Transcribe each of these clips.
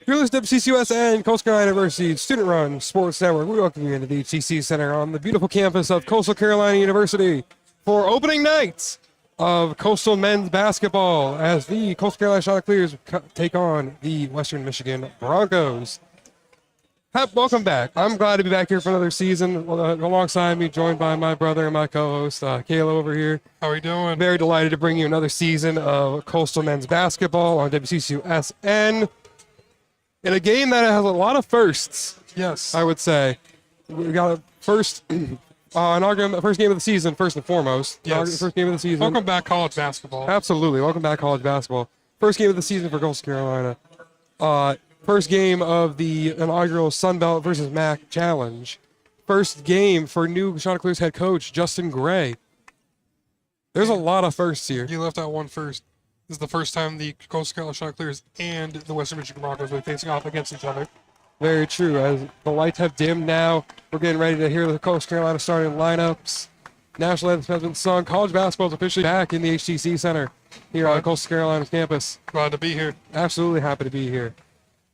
You're listening to CCUSN, Coastal Carolina University student-run sports network. We welcome you into the HCC Center on the beautiful campus of Coastal Carolina University for opening night of Coastal men's basketball as the Coastal Carolina Chanticleers take on the Western Michigan Broncos. Hap, welcome back. I'm glad to be back here for another season alongside me, joined by my brother and my co-host, Kayla over here. How are we doing? Very delighted to bring you another season of Coastal men's basketball on WCCUSN. In a game that has a lot of firsts, Yes. I would say. We got a first inaugural first game of the season, first and foremost. Yes. First game of the season. Welcome back, college basketball. Absolutely. Welcome back, college basketball. First game of the season for Coastal Carolina. First game of the inaugural Sun Belt versus MAC Challenge. First game for new Chanticleers head coach, Justin Gray. There's a lot of firsts here. You left out one first. This is the first time the Coastal Carolina Chanticleers and the Western Michigan Broncos will be facing off against each other. Very true. As the lights have dimmed now, we're getting ready to hear the Coastal Carolina starting lineups. National anthem has been sung. College basketball is officially back in the HTC Center here on Coastal Carolina's campus. Glad to be here. Absolutely happy to be here.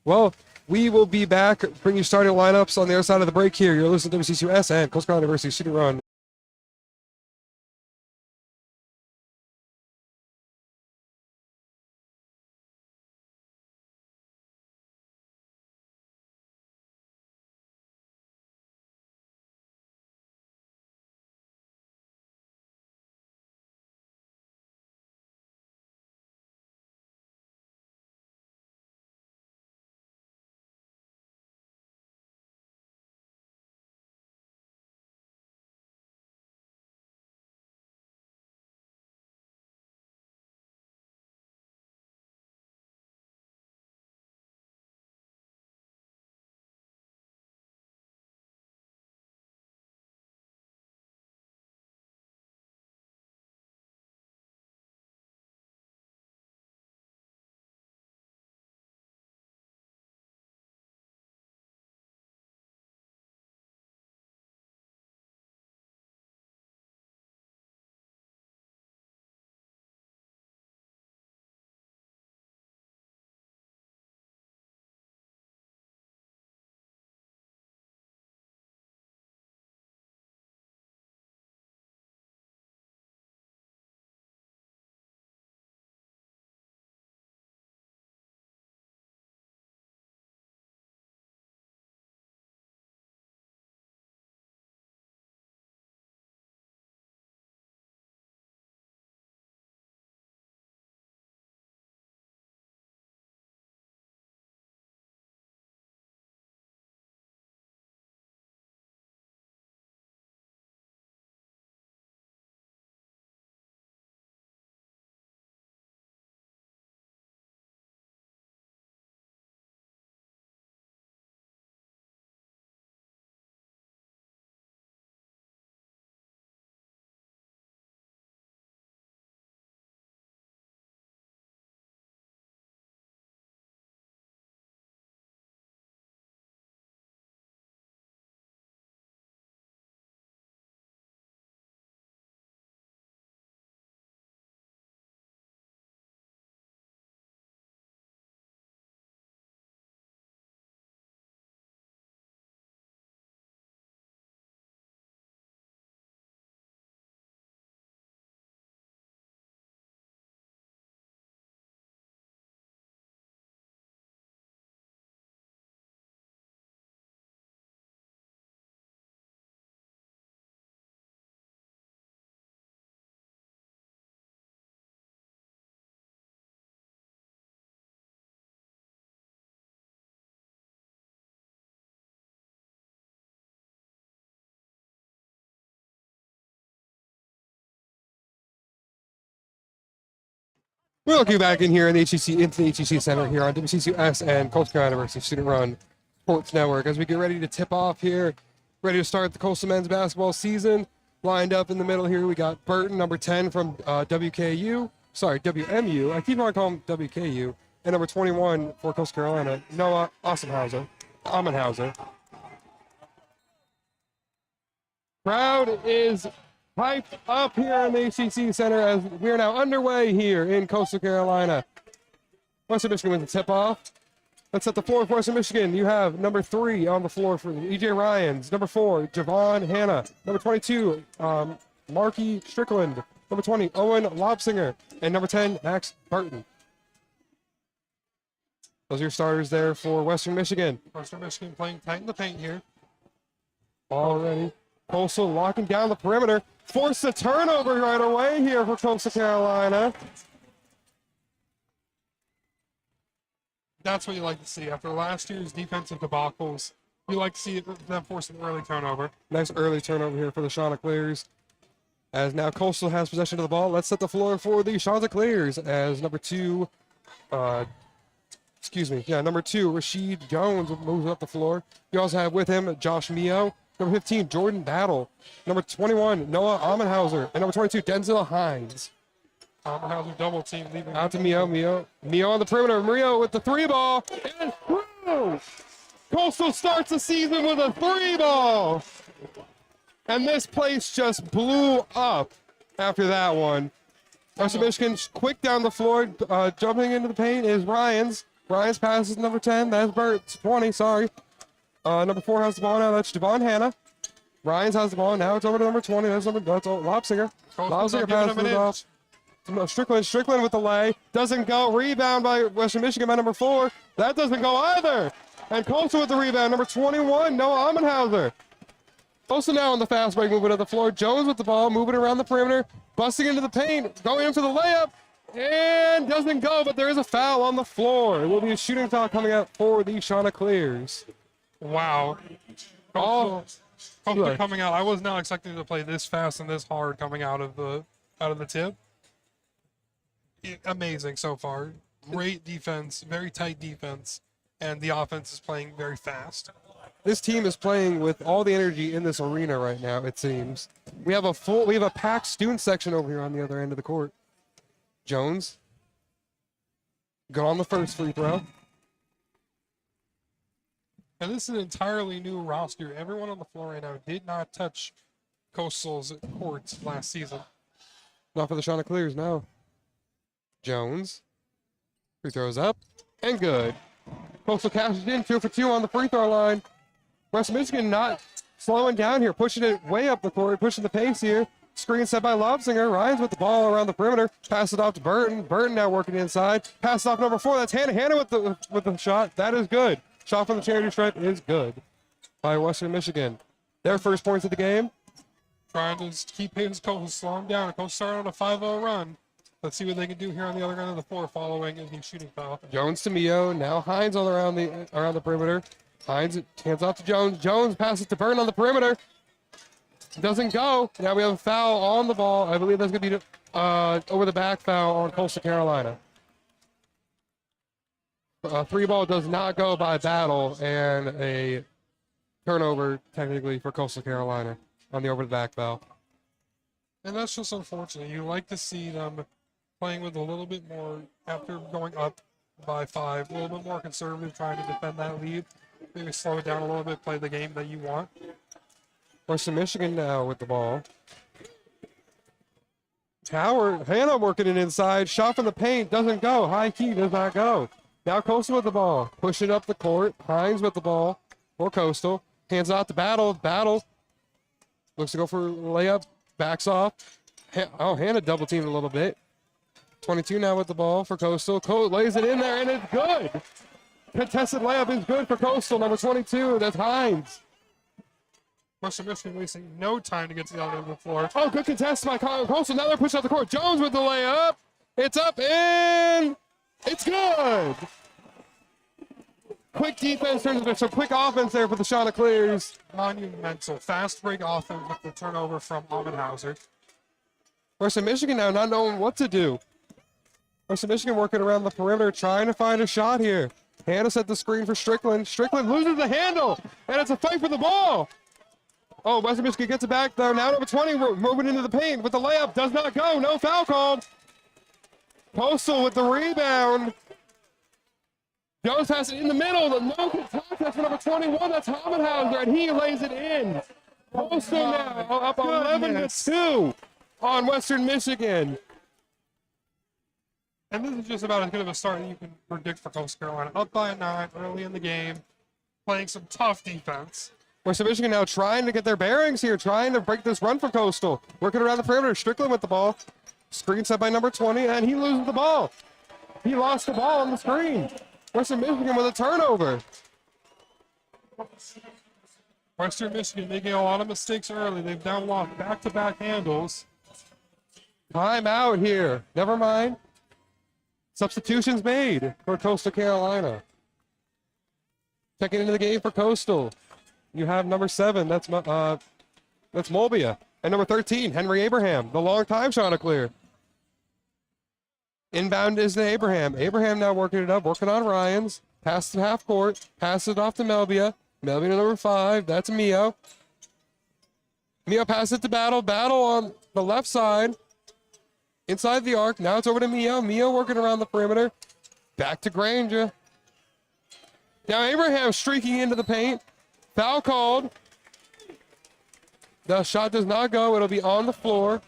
Well, we will be back, bring you starting lineups on the other side of the break here. You're listening to WCCUSN, Coastal Carolina University Student Run. We're looking back in here in the into the HCC Center here on WCCUS and Coastal Carolina University Student Run Sports Network as we get ready to tip off here, ready to start the Coastal men's basketball season. Lined up in the middle here, we got Burton, number 10 from WMU. I keep on calling him WKU. And number 21 for Coastal Carolina, Noah Amenhauser. Crowd is hyped up here in the HCC Center as we are now underway here in Coastal Carolina. Western Michigan wins the tip-off. Let's set the floor for Western Michigan. You have number 3 on the floor for E.J. Ryans. Number 4, Javon Hanna. Number 22, Marky Strickland. Number 20, Owen Lobsinger. And number 10, Max Burton. Those are your starters there for Western Michigan. Western Michigan playing tight in the paint here. Ball ready. Coastal locking down the perimeter. Force a turnover right away here for Coastal Carolina. That's what you like to see. After last year's defensive debacles, you like to see them force an early turnover. Nice early turnover here for the Chanticleers. As now Coastal has possession of the ball. Let's set the floor for the Chanticleers as number 2, number 2, Rashid Jones moves up the floor. You also have with him Josh Mio. Number 15, Jordan Battle. Number 21, Noah Amenhauser. And number 22, Denzel Hines. Amenhauser double team leaving. Out to Mio on the perimeter. Mio with the 3 ball. And through! Coastal starts the season with a 3 ball. And this place just blew up after that one. Western Michigan quick down the floor. Jumping into the paint is Ryans. Ryans passes number 10. That's Bert. 20, sorry. Number 4 has the ball now. That's Javon Hanna. Ryans has the ball. Now it's over to number 20. That's Lobsinger. Lobsinger passes it off. Strickland with the lay. Doesn't go. Rebound by Western Michigan by number 4. That doesn't go either. And Coastal with the rebound. Number 21, Noah Amenhauser. Coastal now on the fast break, moving to the floor. Jones with the ball, moving around the perimeter. Busting into the paint. Going in for the layup. And doesn't go, but there is a foul on the floor. It will be a shooting foul coming out for the Chanticleers. Wow. Coastal coming out. I was not expecting to play this fast and this hard coming out of the tip. Amazing so far. Great defense, very tight defense, and the offense is playing very fast. This team is playing with all the energy in this arena right now, it seems. We have a packed student section over here on the other end of the court. Jones. Good on the first free throw. And this is an entirely new roster. Everyone on the floor right now did not touch Coastal's courts last season. Not for the Chanticleers now. Jones. Free throws up. And good. Coastal cashes in 2 for 2 on the free throw line. West Michigan not slowing down here, pushing it way up the court, pushing the pace here. Screen set by Lobsinger. Ryans with the ball around the perimeter. Pass it off to Burton. Burton now working inside. Pass it off number 4. That's Hanna. Hanna with the shot. That is good. Shot from the charity stripe is good by Western Michigan. Their first points of the game. Trying to keep his Coastal, slow him down. Coastal started on a 5-0 run. Let's see what they can do here on the other end of the floor following the shooting foul. Jones to Mio. Now Hines all around the perimeter. Hines hands off to Jones. Jones passes to Burton on the perimeter. Doesn't go. Now we have a foul on the ball. I believe that's going to be over the back foul on Coastal Carolina. 3 ball does not go by Battle, and a turnover technically for Coastal Carolina on the over the back foul. And that's just unfortunate. You like to see them playing with a little bit more, after going up by 5, a little bit more conservative, trying to defend that lead. Maybe slow it down a little bit, play the game that you want. Western Michigan now with the ball. Hanna working it inside. Shot from the paint. Doesn't go. High key does not go. Now Coastal with the ball. Pushing up the court. Hines with the ball for Coastal. Hands out to Battle. Battle looks to go for layup. Backs off. Hanna double teamed a little bit. 22 now with the ball for Coastal. Lays it in there, and it's good. Contested layup is good for Coastal. Number 22, that's Hines. Western Michigan wasting no time to get to the other end of the floor. Oh, good contest by Coastal. Now they're pushing out the court. Jones with the layup. It's up, and it's good. Quick defense turns into some quick offense there for the Chanticleers. Monumental. Fast break offense with the turnover from Amenhauser. Western Michigan now not knowing what to do. Western Michigan working around the perimeter, trying to find a shot here. Hanna set the screen for Strickland. Strickland loses the handle, and it's a fight for the ball. Oh, Western Michigan gets it back, though. Now number 20 moving into the paint with the layup. Does not go. No foul called. Coastal with the rebound. Jones has it in the middle. The no contest for number 21. That's Amenhauser, and he lays it in. Coastal now up 11-2 on Western Michigan. And this is just about as good of a start that you can predict for Coastal Carolina. Up by a 9 early in the game, playing some tough defense. Western Michigan now trying to get their bearings here, trying to break this run from Coastal. Working around the perimeter. Strickland with the ball. Screen set by number 20, and he loses the ball. He lost the ball on the screen. Western Michigan with a turnover. Western Michigan making a lot of mistakes early. They've downlocked back-to-back handles. Timeout here. Never mind. Substitutions made for Coastal Carolina. Checking into the game for Coastal. You have number 7. That's Mulvia. And number 13, Henry Abraham, the long-time Chanticleer. Inbound is to Abraham. Abraham now working it up, working on Ryans. Pass to half court. Pass it off to Melvia. Melvia to number 5. That's Mio. Mio passes it to Battle. Battle on the left side. Inside the arc. Now it's over to Mio. Mio working around the perimeter. Back to Granger. Now Abraham streaking into the paint. Foul called. The shot does not go. It'll be on the floor.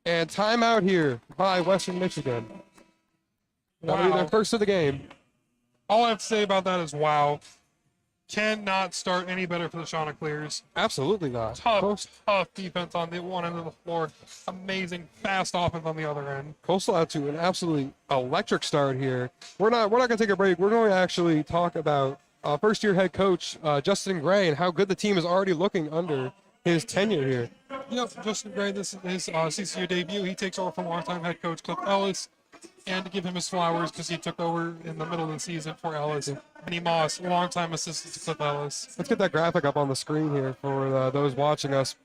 And timeout here by Western Michigan. That'll be their first of the game. All I have to say about that is wow. Cannot start any better for the Chanticleers. Absolutely not. Tough defense on the one end of the floor. Amazing fast offense on the other end. Coastal out to an absolutely electric start here. We're not going to take a break. We're going to actually talk about first-year head coach Justin Gray and how good the team is already looking under his tenure here. Yep, Justin Gray, this is his CCU debut. He takes over from longtime head coach Cliff Ellis. And to give him his flowers because he took over in the middle of the season for Ellis. Benny Moss, longtime assistant to Cliff Ellis. Let's get that graphic up on the screen here for those watching us.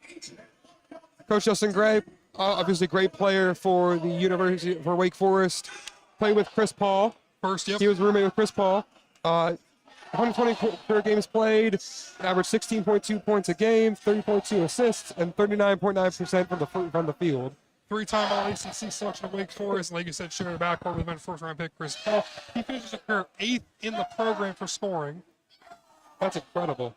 Coach Justin Gray, obviously great player for the University, for Wake Forest. Played with Chris Paul. First, yep. He was roommate with Chris Paul. 120 career games played, averaged 16.2 points a game, 30.2 assists, and 39.9% from the field. 3-time All-ACC selection of Wake Forest. Like you said, shared a backcourt with first-round pick Chris Paul. He finishes a career 8th in the program for scoring. That's incredible.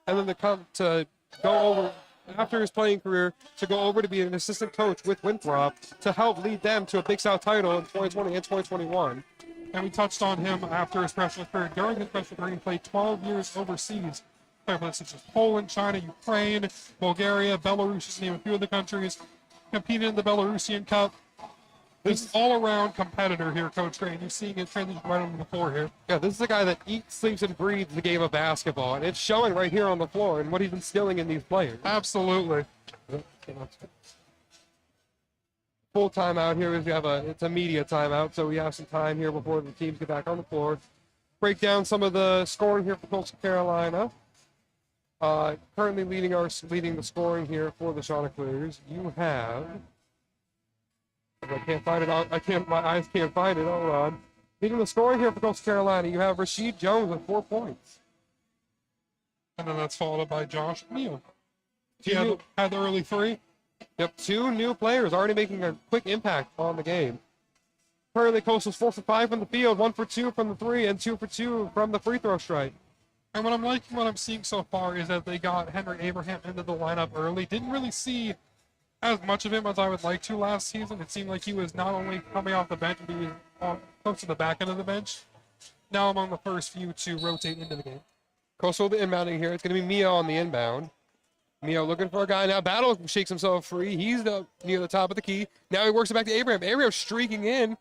And then to go over, after his playing career, to go over to be an assistant coach with Winthrop to help lead them to a Big South title in 2020 and 2021. And we touched on him after his professional career. During his professional career, he played 12 years overseas. Played places such as Poland, China, Ukraine, Bulgaria, Belarus, just to name a few of the countries. Competed in the Belarusian Cup. This is all-around competitor here, Coach Gray. And you're seeing it transition right on the floor here. Yeah, this is a guy that eats, sleeps, and breathes the game of basketball, and it's showing right here on the floor and what he's instilling in these players. Absolutely. Full timeout here. It's a media timeout, so we have some time here before the teams get back on the floor. Break down some of the scoring here for Coastal Carolina. Currently leading the scoring here for the Chanticleers. You have. I can't find it. My eyes can't find it. Hold on. Leading the scoring here for Coastal Carolina, you have Rasheed Jones with 4 points. And then that's followed by Josh Neal. He had the early 3. Yep, 2 new players already making a quick impact on the game. Currently, Coastal's 4 for 5 from the field, 1 for 2 from the 3, and 2 for 2 from the free throw strike. And what I'm liking, what I'm seeing so far is that they got Henry Abraham into the lineup early. Didn't really see as much of him as I would like to last season. It seemed like he was not only coming off the bench, but he was close to the back end of the bench. Now among the first few to rotate into the game. Coastal will be inbounding here. It's going to be Mio on the inbound. Mio looking for a guy. Now Battle shakes himself free. He's near the top of the key. Now he works it back to Abraham. Abraham streaking in.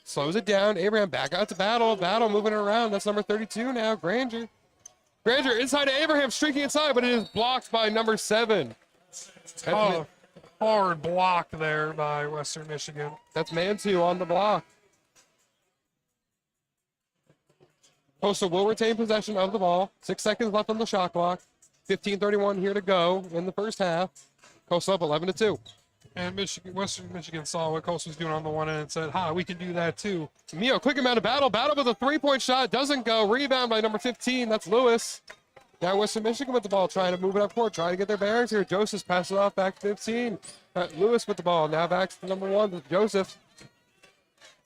Slows it down. Abraham back out to Battle. Battle moving it around. That's number 32 now. Granger. Granger inside to Abraham, streaking inside, but it is blocked by number 7. Oh, hard block there by Western Michigan. That's man 2 on the block. Coastal will retain possession of the ball. 6 seconds left on the shot clock. 15:31 here to go in the first half. Coastal up 11-2. And Western Michigan saw what Coastal was doing on the one end and said, we can do that too. Mio, quick amount of Battle. Battle with a 3-point shot. Doesn't go. Rebound by number 15. That's Lewis. Now Western Michigan with the ball, trying to move it up court, trying to get their bearings here. Joseph passes it off back to 15. Lewis with the ball. Now back to number 1, Joseph.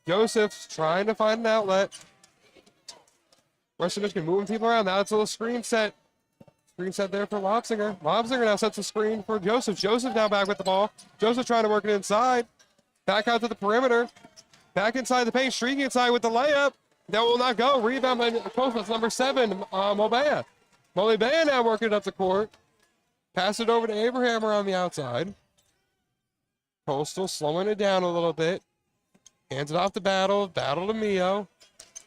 Joseph's trying to find an outlet. Western Michigan moving people around. Now it's a little screen set. Screen set there for Lobsinger. Lobsinger now sets a screen for Joseph. Joseph now back with the ball. Joseph trying to work it inside. Back out to the perimeter. Back inside the paint, streaking inside with the layup. That will not go. Rebound by Coastal. That's number 7, Mobea. Mobea now working it up the court. Pass it over to Abraham around the outside. Coastal slowing it down a little bit. Hands it off to Battle. Battle to Mio.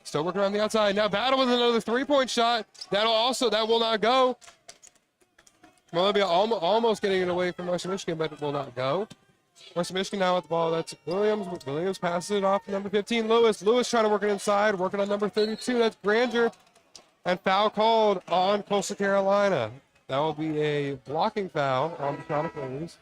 Still working around the outside. Now Battle with another 3-point shot. That will not go. Mobea almost getting it away from Western Michigan, but it will not go. Western Michigan now with the ball. That's Williams. Williams passes it off to number 15, Lewis. Lewis trying to work it inside, working on number 32. That's Granger. And foul called on Coastal Carolina. That will be a blocking foul on the Chronicles.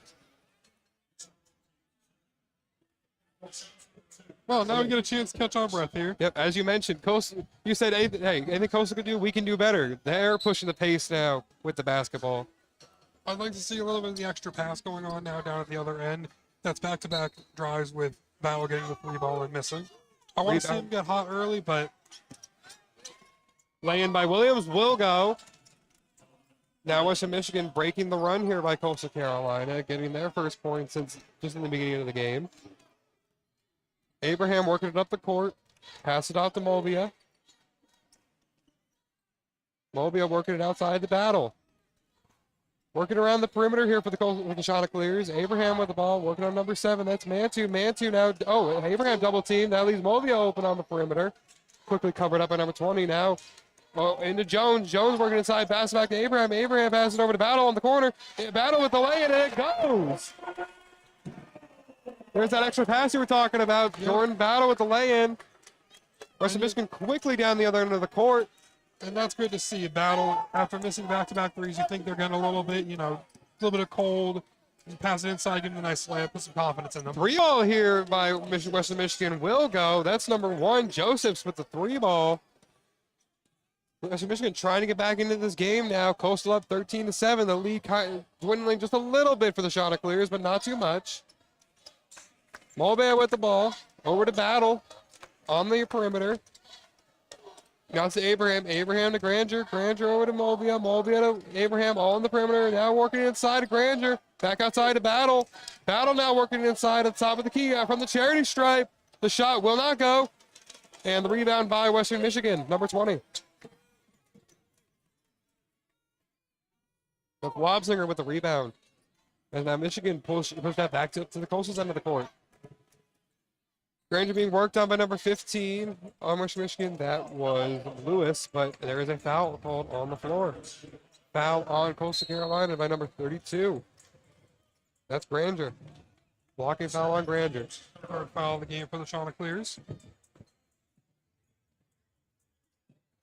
Well, now we get a chance to catch our breath here. Yep, as you mentioned, Coastal. You said, hey, anything Coastal could do, we can do better. They're pushing the pace now with the basketball. I'd like to see a little bit of the extra pass going on now down at the other end. That's back-to-back drives with Battle getting the 3 ball and missing. I want to see him get hot early, but lay in by Williams will go. Now Western Michigan breaking the run here by Coastal Carolina, getting their first point since just in the beginning of the game. Abraham working it up the court. Pass it off to Mobea. Mobea working it outside the Battle. Working around the perimeter here for the Chanticleers. Abraham with the ball, working on number 7. That's Mantu. Mantu now. Oh, Abraham double team. That leaves Mobea open on the perimeter. Quickly covered up by number 20 now. Oh, into Jones. Jones working inside. Pass back to Abraham. Abraham passes it over to Battle on the corner. Battle with the lay-in, and it goes. There's that extra pass you were talking about. Jordan Battle with the lay-in. Western Michigan quickly down the other end of the court. And that's good to see. Battle, after missing back-to-back threes, you think they're getting a little bit, a little bit of cold. And pass it inside, give them a nice layup, put some confidence in them. 3 ball here by Western Michigan will go. That's number 1. Josephs with the 3 ball. Western Michigan trying to get back into this game now. Coastal up 13-7. The lead dwindling just a little bit for the Chanticleers, but not too much. Mobea with the ball. Over to Battle on the perimeter. Now to Abraham. Abraham to Granger. Granger over to Mobea. Mobea to Abraham. All in the perimeter. Now working inside to Granger. Back outside to Battle. Battle now working inside at the top of the key from the charity stripe. The shot will not go. And the rebound by Western Michigan, number 20. But Wobsinger with the rebound. And now Michigan push that back to the Coastal's end of the court. Granger being worked on by number 15 on Western Michigan. That was Lewis, but there is a foul called on the floor. Foul on Coastal Carolina by number 32. That's Granger. Blocking foul on Granger. Third foul of the game for the Chanticleers.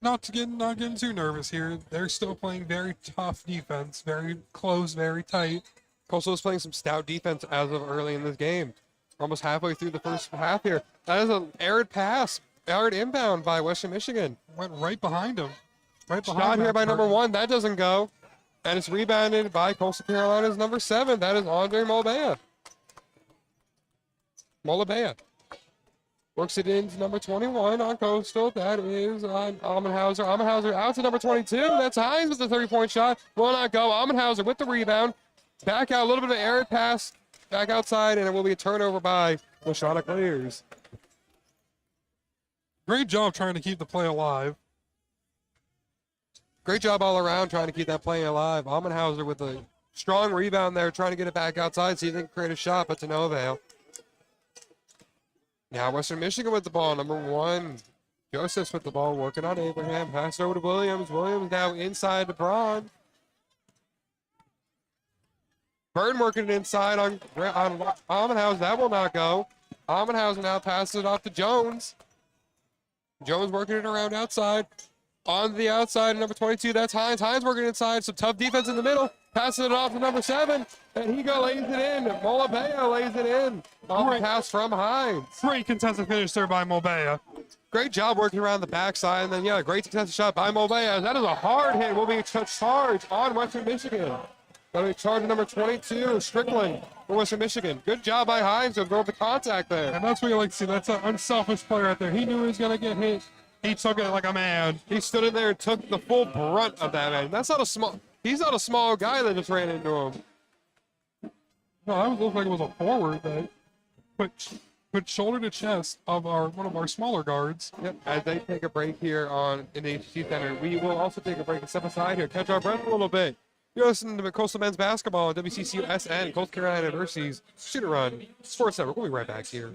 Not getting too nervous here. They're still playing very tough defense, very close, very tight. Coastal is playing some stout defense as of early in this game. Almost halfway through the first half here. That is an errant pass, errant inbound by Western Michigan. Went right behind him. Right behind Shot him. here by number 1. That doesn't go. And it's rebounded by Coastal Carolina's number 7. That is Andre Mobea. Mobea. Works it into number 21 on Coastal. That is on Amenhauser. Amenhauser out to number 22. That's Hines with the 30-point shot. Will not go. Amenhauser with the rebound. Back out, a little bit of an errant pass. Back outside, and it will be a turnover by the Chanticleers. Great job trying to keep the play alive. Great job all around trying to keep that play alive. Amenhauser with a strong rebound there, trying to get it back outside so you can create a shot, but to no avail. Now Western Michigan with the ball, number 1. Josephs with the ball, working on Abraham. Pass over to Williams. Williams now inside to Braun. Burton working it inside on Amenhauser. That will not go. Amenhauser now passes it off to Jones. Jones working it around outside. On the outside, number 22, that's Hines. Hines working inside. Some tough defense in the middle. Passing it off to number 7. And he lays it in. Mobea lays it in. On the pass from Hines. Great contested finish there by Mobea. Great job working around the backside. And then, yeah, great contested shot by Mobea. That is a hard hit. Will be a charge on Western Michigan. That'll be charge number 22, Strickland for Western Michigan. Good job by Hines to absorb the contact there. And that's what you like to see. That's an unselfish player out there. He knew he was going to get hit. He took it like a man. He stood in there and took the full brunt of that, man. That's not a small... He's not a small guy that just ran into him. No, that looked like it was a forward that put put shoulder to chest of one of our smaller guards. Yep. As they take a break here in the HC Center, we will also take a break and step aside here, catch our breath a little bit. You're listening to Coastal Men's Basketball on WCCU-SN, Coastal Carolina University's Student Run Sports Network. We'll be right back here.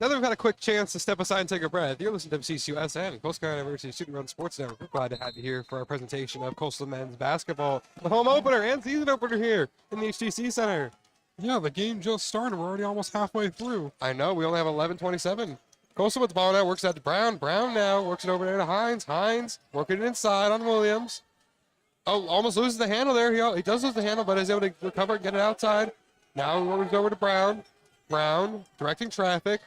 Now that we've had a quick chance to step aside and take a breath, you're listening to WCCU-SN, Coastal Carolina University Student Run Sports Network. We're glad to have you here for our presentation of Coastal Men's Basketball, the home opener and season opener here in the HTC Center. Yeah, the game just started. We're already almost halfway through. I know, we only have 11:27. Coastal with the ball now, works out to Brown. Brown now works it over there to Hines. Hines working it inside on Williams. Oh, almost loses the handle there. He does lose the handle, but is able to recover and get it outside. Now he moves over to Brown. Brown directing traffic.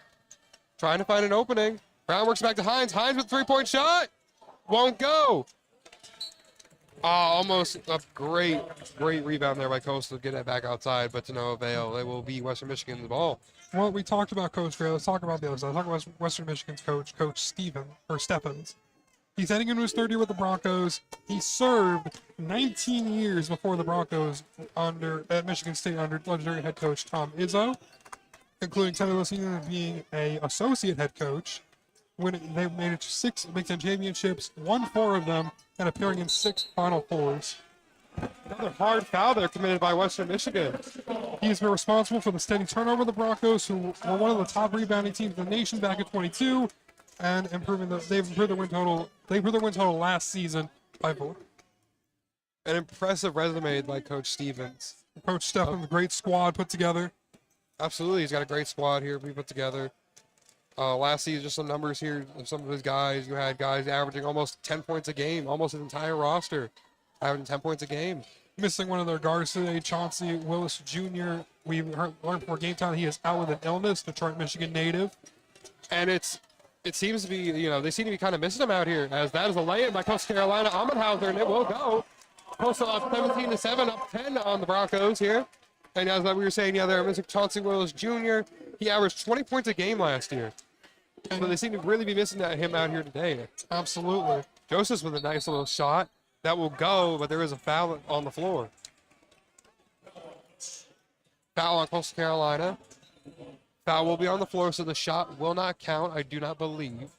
Trying to find an opening. Brown works back to Hines. Hines with a three-point shot. Won't go. Almost a great rebound there by Coastal to get it back outside, but to no avail. They will be Western Michigan's ball. Well, we talked about Coach Gray. Let's talk about the other side. Let's talk about Western Michigan's coach, Coach Stephens. He's heading into his third year with the Broncos. He served 19 years before the Broncos at Michigan State under legendary head coach Tom Izzo, including 10 of those seasons being an associate head coach. When they made it to 6 Big Ten championships, won 4 of them, and appearing in 6 Final Fours. Another hard foul there committed by Western Michigan. He's been responsible for the steady turnover of the Broncos, who were one of the top rebounding teams in the nation back in 22, and they've improved their win total. They improved their win total last season by 4. An impressive resume by Coach Stevens. Coach Stephens, great squad put together. Absolutely, he's got a great squad here we put together. Last season, just some numbers here of some of his guys. You had guys averaging almost 10 points a game, almost an entire roster averaging 10 points a game. Missing one of their guards today, Chauncey Willis Jr. We learned before game time he is out with an illness, Detroit, Michigan native. And it seems to be, they seem to be kind of missing him out here, as that is a lay-in by Coastal Carolina. Amenhauser, and it will go. Coastal up 17-7, up 10 on the Broncos here. And as we were saying, they're missing Chauncey Willis Jr. He averaged 20 points a game last year. So they seem to really be missing him out here today. Absolutely. Josephs with a nice little shot. That will go, but there is a foul on the floor. Foul on Coastal Carolina. Foul will be on the floor, so the shot will not count, I do not believe.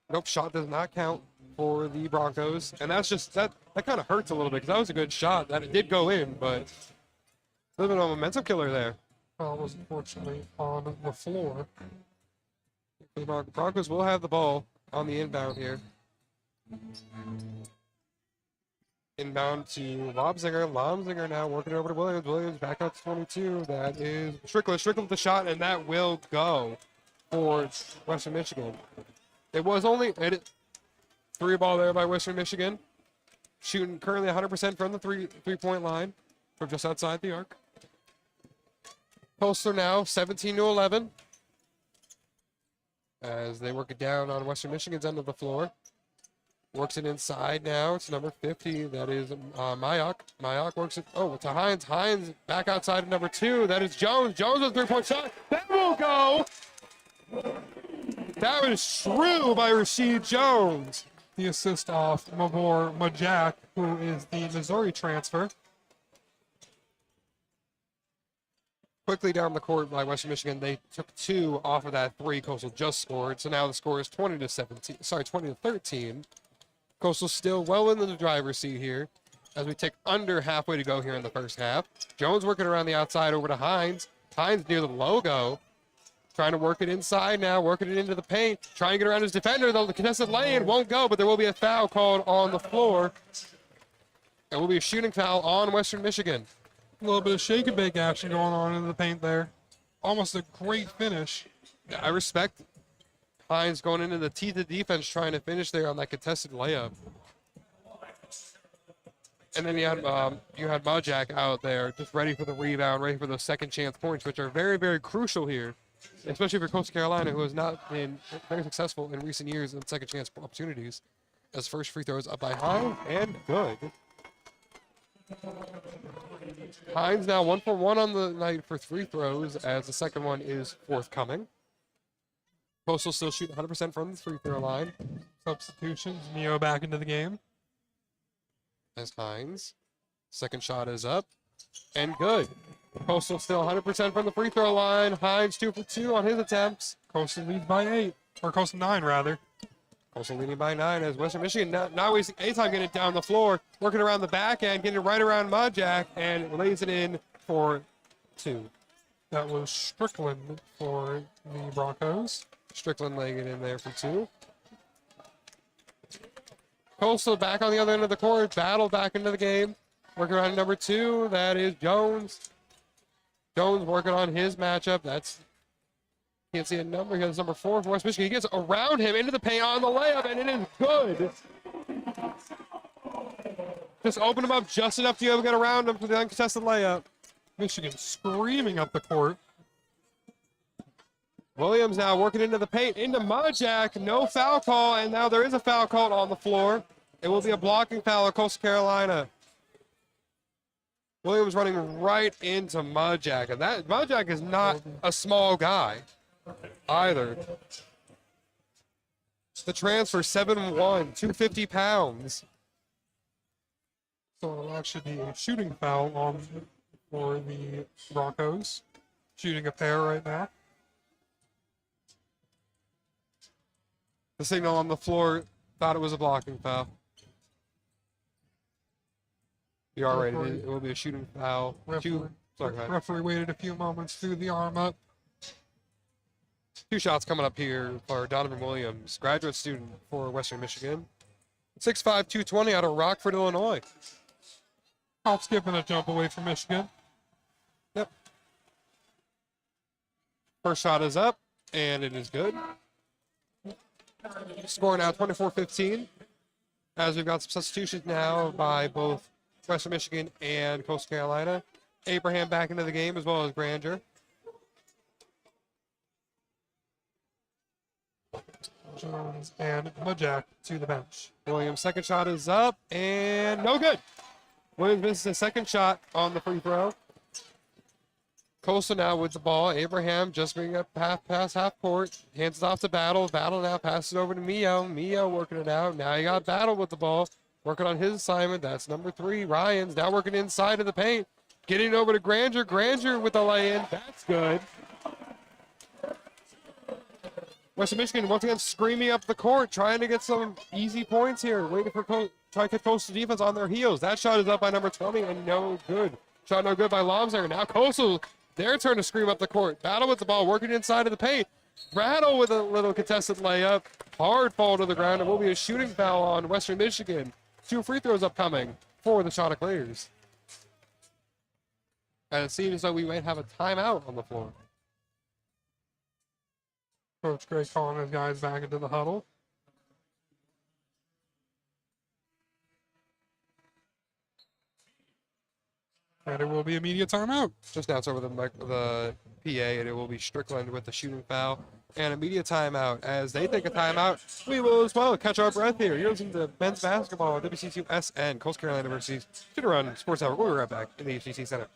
Nope, shot does not count for the Broncos. And that's just, that kind of hurts a little bit, because that was a good shot. That it did go in, but a little bit of a momentum killer there. Was unfortunately on the floor. The Broncos will have the ball on the inbound here. Inbound to Lobzinger. Lobzinger now working over to Williams. Williams back out to 22. That is Strickland. Strickland with the shot, and that will go for Western Michigan. It was only three ball there by Western Michigan. Shooting currently 100% from the three-point line from just outside the arc. Coastal now 17-11 as they work it down on Western Michigan's end of the floor. Works it inside now. It's number 50. That is Mayock. Mayock works it. Oh, to Hines. Hines back outside of number 2. That is Jones. Jones with a three-point shot. That will go. That was true by Rashid Jones. The assist off Mavor Majak, who is the Missouri transfer. Quickly down the court by Western Michigan. They took 2 off of that 3 Coastal just scored. So now the score is 20-13. Coastal still well into the driver's seat here as we take under halfway to go here in the first half. Jones working around the outside over to Hines. Hines near the logo. Trying to work it inside now, working it into the paint. Trying to get around his defender, though the contested lane won't go, but there will be a foul called on the floor. It will be a shooting foul on Western Michigan. A little bit of shake and bake action going on in the paint there. Almost a great finish. I respect Hines going into the teeth of defense trying to finish there on that contested layup. And then you had Majak out there just ready for the rebound, ready for those second chance points, which are very, very crucial here, especially for Coastal Carolina, who has not been very successful in recent years in second chance opportunities. As first free throw is up by Hines, and good. Hines now 1 for 1 on the night for free throws, as the second one is forthcoming. Coastal still shooting 100% from the free throw line. Substitutions. Mio back into the game. As Hines. Second shot is up. And good. Coastal still 100% from the free throw line. Hines 2 for 2 on his attempts. Coastal leads by 8. Or Coastal 9, rather. Coastal leading by 9 as Western Michigan not wasting any time getting it down the floor. Working around the back end, getting it right around Majak, and lays it in for 2. That was Strickland for the Broncos. Strickland laying it in there for 2. Coastal back on the other end of the court. Battle back into the game. Working on number 2. That is Jones. Jones working on his matchup. Can't see a number. He has number 4 for West Michigan. He gets around him into the paint on the layup, and it is good. Just open him up just enough to be able to get around him for the uncontested layup. Michigan screaming up the court. Williams now working into the paint, into Majak. No foul call, and now there is a foul called on the floor. It will be a blocking foul of Coastal Carolina. Williams running right into Majak, and that Majak is not a small guy either. The transfer 7'1", 250 pounds. So it'll actually be a shooting foul for the Broncos. Shooting a pair right now. The signal on the floor thought it was a blocking foul. You are right. It will be a shooting foul. Referee waited a few moments, threw the arm up. 2 shots coming up here for Donovan Williams, graduate student for Western Michigan. 6'5", 220 out of Rockford, Illinois. Hop, skip, and a jump away from Michigan. Yep. First shot is up, and it is good. Score now 24-15. As we've got some substitutions now by both Western Michigan and Coastal Carolina. Abraham back into the game as well as Granger. Jones and Majak to the bench. Williams' second shot is up and no good. Williams misses his second shot on the free throw. Coastal now with the ball. Abraham just bringing up past half court. Hands it off to Battle. Battle now passes it over to Mio. Mio working it out. Now you got Battle with the ball. Working on his assignment. That's number 3. Ryans now working inside of the paint. Getting over to Granger. Granger with the lay-in. That's good. Western Michigan once again screaming up the court, trying to get some easy points here. Waiting for trying to get Coastal defense on their heels. That shot is up by number 20 and no good. Shot no good by Lomser. Now Coastal, their turn to scream up the court. Battle with the ball, working inside of the paint. Rattle with a little contested layup. Hard fall to the ground. It will be a shooting foul on Western Michigan. 2 free throws upcoming for the Chanticleers. And it seems like we might have a timeout on the floor. Coach Gray calling his guys back into the huddle. And it will be immediate timeout. Just now it's over the PA, and it will be Strickland with the shooting foul. And immediate timeout. As they take a timeout, we will as well catch our breath here. You're listening to men's basketball at WCCU-SN, Coastal Carolina University's Student Run Sports Network. We'll be right back in the HTC Center.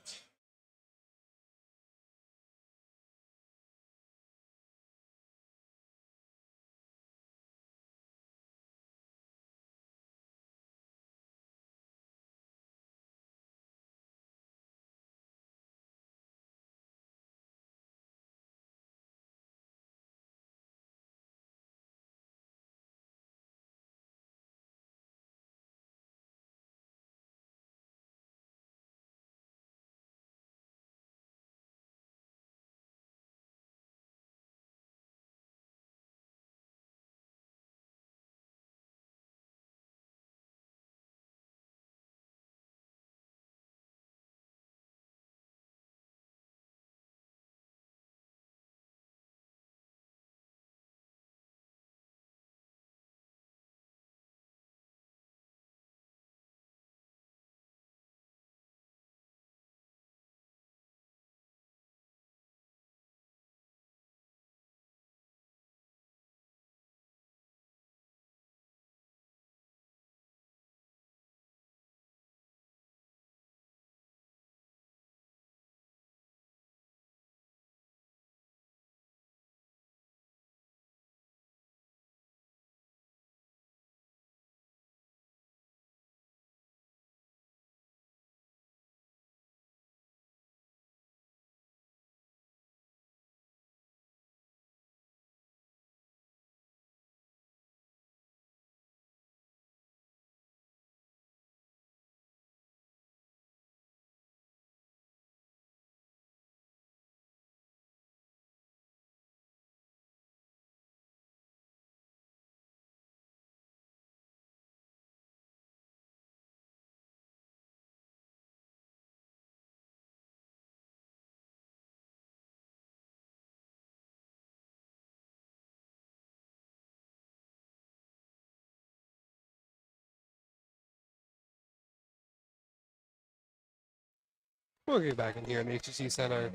We'll get back in here in the HTC Center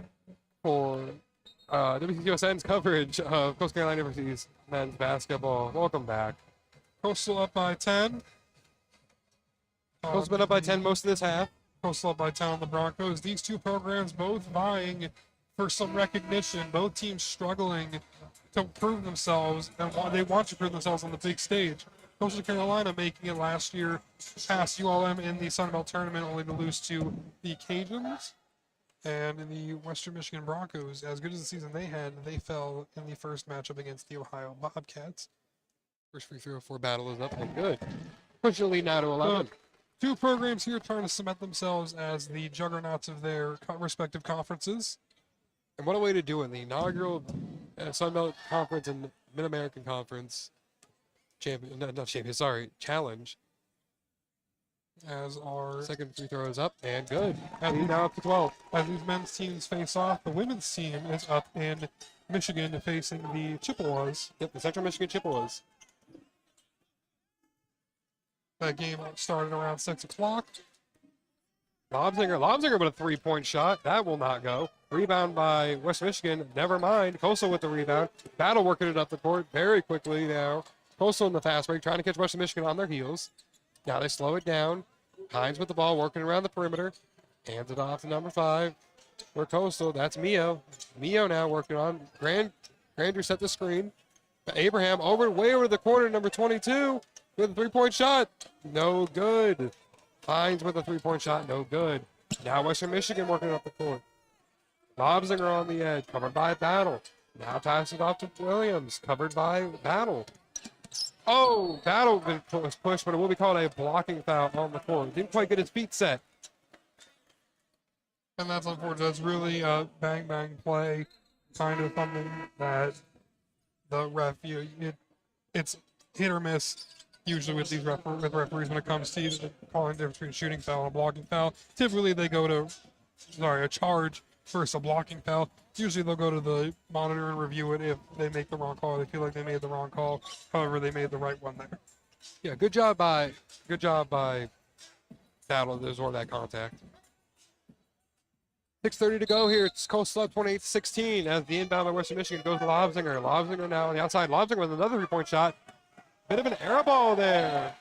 for WCCUSN's coverage of Coastal Carolina University's men's basketball. Welcome back. Coastal up by 10. Coastal's been up by 10 most of this half. Coastal up by 10 on the Broncos. These two programs both vying for some recognition. Both teams struggling to prove themselves, and they want to prove themselves on the big stage. Coastal Carolina making it last year past ULM in the Sun Belt tournament, only to lose to the Cajuns. And in the Western Michigan Broncos, as good as the season they had, they fell in the first matchup against the Ohio Bobcats. First free throw for battle is up and good. Push the lead now to 11. Two programs here trying to cement themselves as the juggernauts of their respective conferences. And what a way to do it. The inaugural Sun Belt Conference and Mid-American Conference challenge. As our Second free throw is up and good. And now up to 12. As these men's teams face off, the women's team is up in Michigan facing the Chippewas. Yep, the Central Michigan Chippewas. That game started around 6 o'clock. Lobsinger with a three-point shot. That will not go. Rebound by West Michigan. Never mind. Coastal with the rebound. Battle working it up the court very quickly now. Coastal in the fast break, trying to catch Western Michigan on their heels. Now they slow it down. Hines with the ball, working around the perimeter. Hands it off to number 5 for Coastal. That's Mio. Mio now working on. Granger set the screen. Abraham way over the corner, number 22 with a three-point shot. No good. Hines with a three-point shot. No good. Now Western Michigan working up the court. Lobsinger on the edge, covered by Battle. Now pass it off to Williams, covered by Battle. Oh, Battle was pushed, but it will be called a blocking foul on the court. Didn't quite get his feet set. And that's unfortunate. That's really a bang-bang play, kind of something that the ref. It's hit or miss usually with these with referees when it comes to calling the difference between shooting foul and a blocking foul. Typically, they go to a charge versus a blocking foul. Usually, they'll go to the monitor and review it if they make the wrong call. They feel like they made the wrong call. However, they made the right one there. Yeah, good job by Battle to absorb that contact. 6:30 to go here. It's Coastal up 28-16 as the inbound by Western Michigan goes to Lobsinger. Lobsinger now on the outside. Lobsinger with another three-point shot. Bit of an air ball there.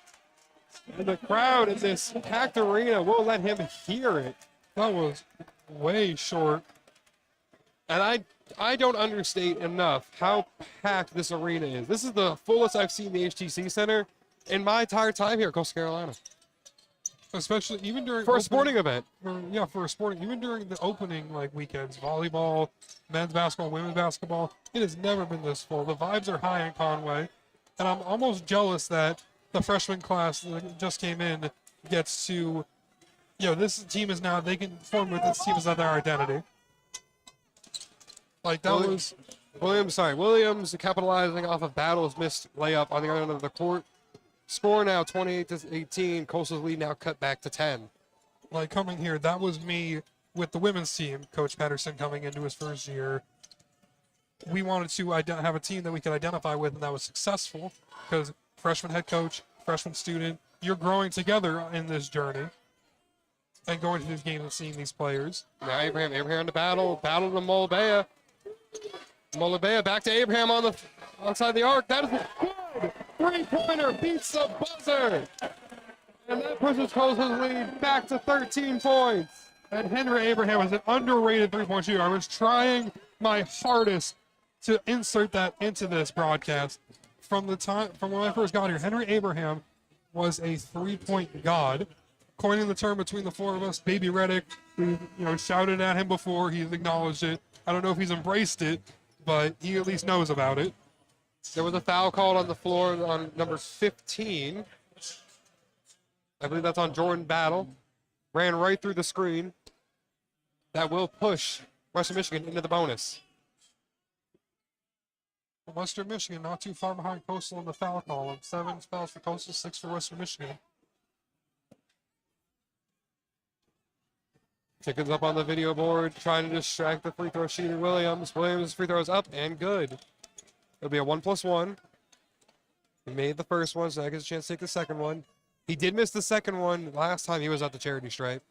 And the crowd in this packed arena won't let him hear it. That was way short. And I don't understate enough how packed this arena is. This is the fullest I've seen the HTC Center in my entire time here at Coastal Carolina. Especially even during For a sporting event. For a sporting, even during the opening weekends, volleyball, men's basketball, women's basketball, it has never been this full. The vibes are high in Conway, and I'm almost jealous that the freshman class that just came in gets to, this team is now, they can form with this team as their identity. Like that was Williams capitalizing off of Battle's missed layup on the other end of the court. Score now 28-18. Coastal's lead now cut back to 10. Like coming here, that was me with the women's team. Coach Patterson coming into his first year. We wanted to have a team that we could identify with, and that was successful because freshman head coach, freshman student, you're growing together in this journey and going to these games and seeing these players. Now Abraham to Battle to Molabea. Molabea back to Abraham on the outside the arc. That is a good three-pointer, beats the buzzer. And that pushes Coastal's lead back to 13 points. And Henry Abraham is an underrated three-point shooter. I was trying my hardest to insert that into this broadcast. From when I first got here, Henry Abraham was a three-point god. Coining the term between the four of us, Baby Reddick, we shouted at him before, he's acknowledged it. I don't know if he's embraced it, but he at least knows about it. There was a foul called on the floor on number 15. I believe that's on Jordan Battle. Ran right through the screen. That will push Western Michigan into the bonus. Western Michigan not too far behind Coastal in the foul column. 7 fouls for Coastal, 6 for Western Michigan. Tickets up on the video board, trying to distract the free throw shooter Williams. Williams' free throw is up and good. It'll be a 1+1. He made the first one, so I gets a chance to take the second one. He did miss the second one last time he was at the charity stripe.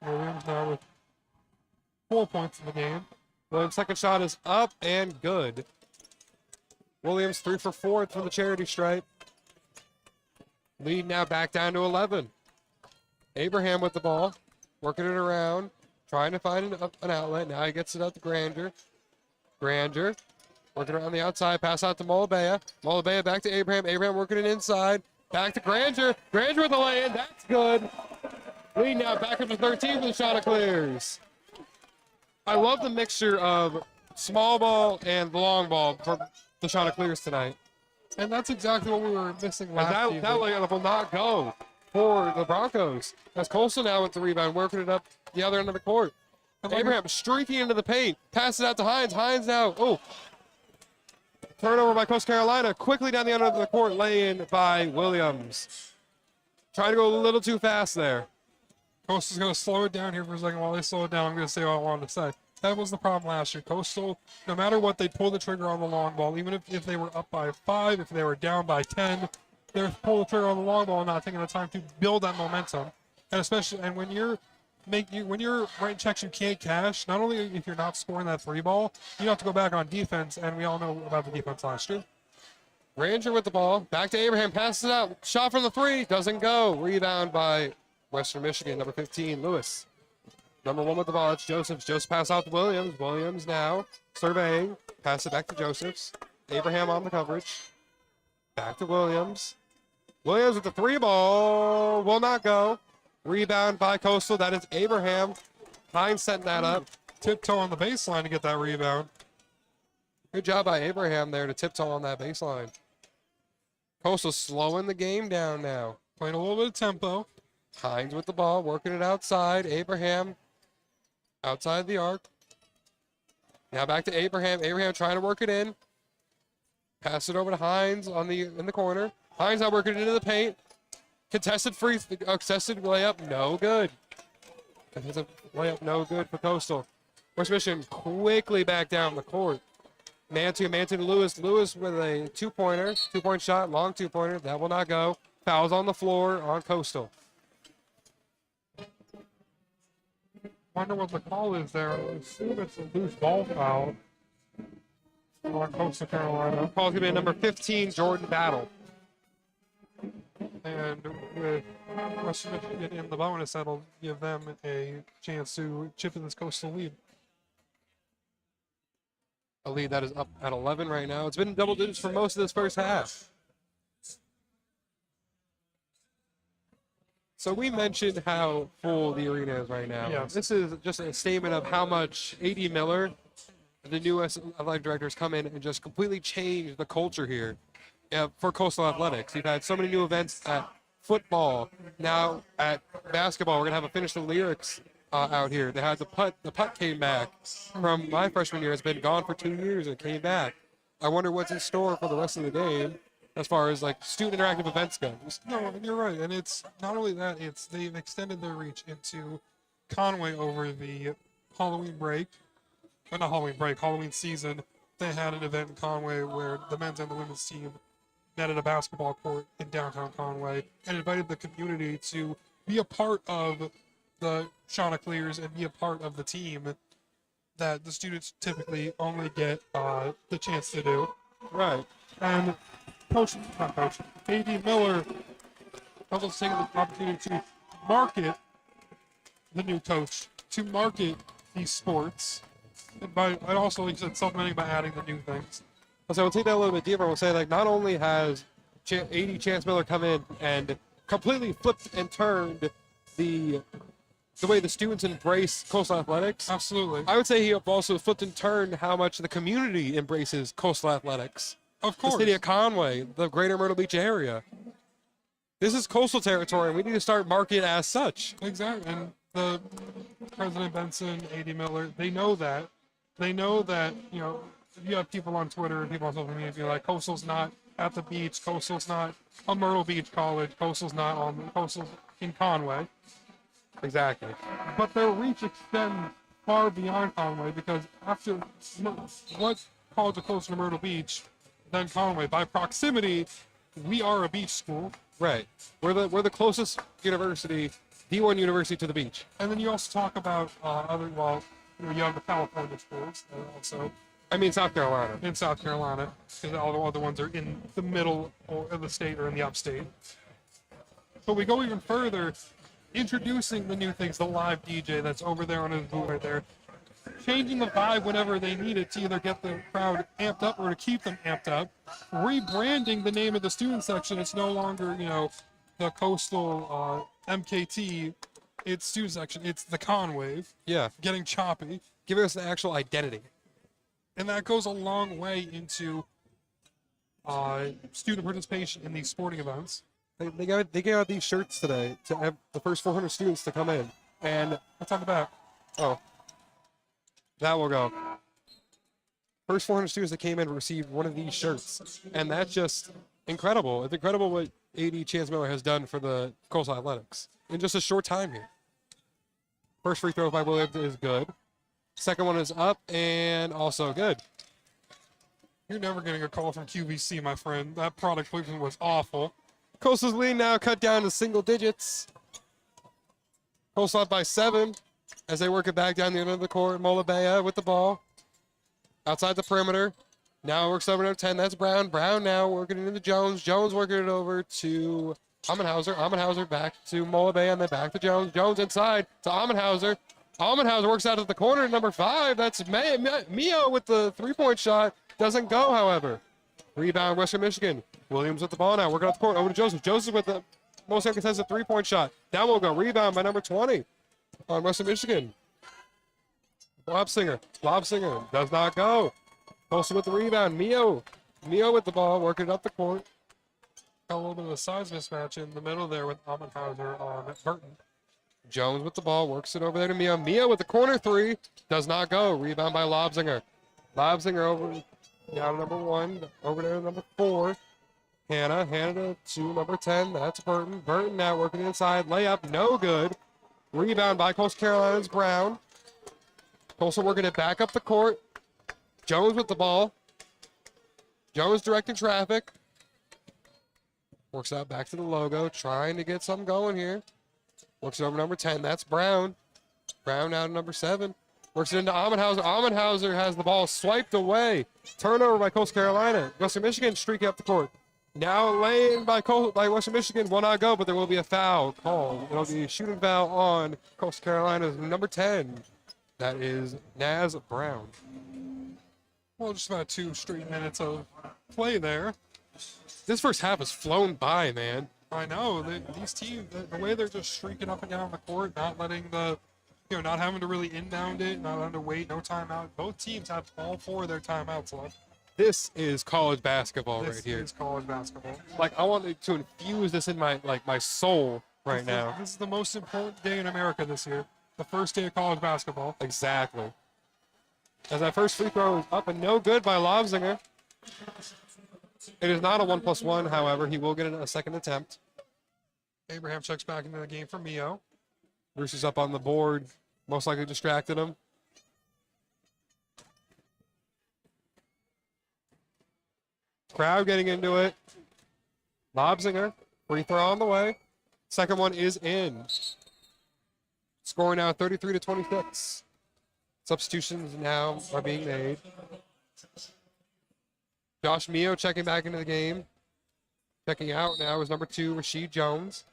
Williams now with 4 points in the game. Williams' second shot is up and good. Williams 3 for 4 from the charity stripe. Lead now back down to 11. Abraham with the ball, working it around, trying to find an outlet. Now he gets it up to Granger. Granger working around the outside, pass out to Molabea. Molabea back to Abraham. Abraham working it inside. Back to Granger. Granger with the lay-in. That's good. Lead now back up to 13 for the Chanticleers. I love the mixture of small ball and the long ball for the Chanticleers tonight. And that's exactly what we were missing last season. That layup will not go for the Broncos. As Coastal now with the rebound, working it up the other end of the court. Abraham streaking into the paint, passes it out to Hines. Hines now, turnover by Coastal Carolina. Quickly down the end of the court, lay-in by Williams. Trying to go a little too fast there. Coastal's going to slow it down here for a second. While they slow it down, I'm going to say what I wanted to say. That was the problem last year. Coastal, no matter what, they'd pull the trigger on the long ball. Even if they were up by 5, if they were down by 10, they'd pull the trigger on the long ball and not taking the time to build that momentum. And especially, and when you're writing checks you can't cash, not only if you're not scoring that 3 ball, you have to go back on defense, and we all know about the defense last year. Ranger with the ball. Back to Abraham. Passes it out. Shot from the 3. Doesn't go. Rebound by Western Michigan, number 15, Lewis. Number 1 with the ball, it's Josephs. Josephs pass out to Williams. Williams now surveying. Pass it back to Josephs. Abraham on the coverage. Back to Williams. Williams with the 3 ball. Will not go. Rebound by Coastal. That is Abraham. Hines setting that up. Tiptoe on the baseline to get that rebound. Good job by Abraham there to tiptoe on that baseline. Coastal slowing the game down now. Playing a little bit of tempo. Hines with the ball, working it outside. Abraham outside the arc. Now back to Abraham. Abraham trying to work it in. Pass it over to Hines in the corner. Hines now working it into the paint. Contested layup, no good. Contested layup, no good for Coastal. West Michigan quickly back down the court. Man to Lewis. Lewis with a two-pointer, two-point shot, long two-pointer. That will not go. Fouls on the floor on Coastal. Wonder what the call is there. I assume it's a loose ball foul on Coastal Carolina. Call's going to be number 15, Jordan Battle. And with Western Michigan in the bonus, that'll give them a chance to chip in this Coastal lead. A lead that is up at 11 right now. It's been double digits for most of this first half. So we mentioned how full the arena is right now. Yes. This is just a statement of how much A.D. Miller, the newest athletic director, has come in and just completely changed the culture here for Coastal Athletics. You've had so many new events at football. Now at basketball, we're going to have a Finish the Lyrics out here. They had the putt. The putt came back from my freshman year. It's been gone for 2 years and came back. I wonder what's in store for the rest of the game as far as like student interactive events goes. No, and you're right. And it's not only that, it's they've extended their reach into Conway over the Halloween break. Or not Halloween break, Halloween season. They had an event in Conway where the men's and the women's team met at a basketball court in downtown Conway and invited the community to be a part of the Chanticleers and be a part of the team that the students typically only get the chance to do. Right. And A.D. Miller also taking the opportunity to market the new coach, to market these sports. And also, like you said, supplementing by adding the new things. So we'll take that a little bit deeper. We'll say, like, not only has A.D. Chance Miller come in and completely flipped and turned the way the students embrace Coastal Athletics. Absolutely. I would say he also flipped and turned how much the community embraces Coastal Athletics. Of course. The city of Conway, the greater Myrtle Beach area. This is coastal territory, and we need to start marketing it as such. Exactly. And the President Benson, A.D. Miller, they know that. They know that, you know, you have people on Twitter and people on social media be like, Coastal's not at the beach, Coastal's not a Myrtle Beach college, Coastal's in Conway. Exactly. But their reach extends far beyond Conway because after what college are closer to Myrtle Beach than Conway? By proximity, we are a beach school. Right. We're the closest university, D1 university to the beach. And then you also talk about you have the California schools also. I mean, South Carolina. In South Carolina, because all the other ones are in the middle of the state or in the upstate. But we go even further, introducing the new things, the live DJ that's over there on his booth right there, changing the vibe whenever they need it to either get the crowd amped up or to keep them amped up, rebranding the name of the student section. It's no longer, the Coastal MKT. It's student section. It's the Conwave. Yeah. Getting choppy. Giving us an actual identity. And that goes a long way into student participation in these sporting events. They gave out these shirts today to have the first 400 students to come in. And What's on the back? oh, that will go. First 400 students that came in received one of these shirts. And that's just incredible. It's incredible what A.D. Chance Miller has done for the Coastal Athletics in just a short time here. First free throw by Williams is good. Second one is up and also good. You're never getting a call from QVC, my friend. That product placement was awful. Coastal's lead now cut down to single digits. Coastal up by 7 as they work it back down the end of the court. Molabea with the ball. Outside the perimeter. Now works over to 10. That's Brown. Brown now working it into Jones. Jones working it over to Amenhauser. Amenhauser back to Molabea and then back to Jones. Jones inside to Amenhauser. Amenhauser works out at the corner, number 5. That's Mio with the three-point shot. Doesn't go, however. Rebound, Western Michigan. Williams with the ball now, working out the court. Over to Joseph. Joseph with the most contested three-point shot. That will go. Rebound by number 20 on Western Michigan. Lobsinger does not go. Coastal with the rebound. Mio with the ball, working it up the court. Got a little bit of a size mismatch in the middle there with Amenhauser on Burton. Jones with the ball, works it over there to Mio. Mio with the corner three, does not go. Rebound by Lobzinger. Lobzinger over down to number 1, over there to number 4. Hannah to number 10. That's Burton. Burton now working inside. Layup, no good. Rebound by Coastal Carolina's Brown. Coastal working it back up the court. Jones with the ball. Jones directing traffic. Works out back to the logo, trying to get something going here. Works it over number 10. That's Brown. Brown now to number 7. Works it into Amenhauser. Amenhauser has the ball swiped away. Turnover by Coastal Carolina. Western Michigan streaking up the court. Now laying by Western Michigan. Will not go, but there will be a foul called. It'll be a shooting foul on Coastal Carolina's number 10. That is Naz Brown. Well, just about 2 straight minutes of play there. This first half has flown by, man. I know these teams, the way they're just streaking up and down the court, not letting not having to really inbound it, not having to wait, no timeout. Both teams have all 4 of their timeouts left. This is college basketball right here. This is college basketball. Like, I want to infuse this in my soul right now. This is the most important day in America this year. The first day of college basketball. Exactly. As that first free throw is up and no good by Lobzinger. It is not a 1+1, however. He will get a second attempt. Abraham checks back into the game for Mio. Bruce is up on the board. Most likely distracted him. Crowd getting into it. Lobzinger. Free throw on the way. Second one is in. Scoring now 33-26. Substitutions now are being made. Josh Mio checking back into the game. Checking out now is number 2, Rasheed Jones.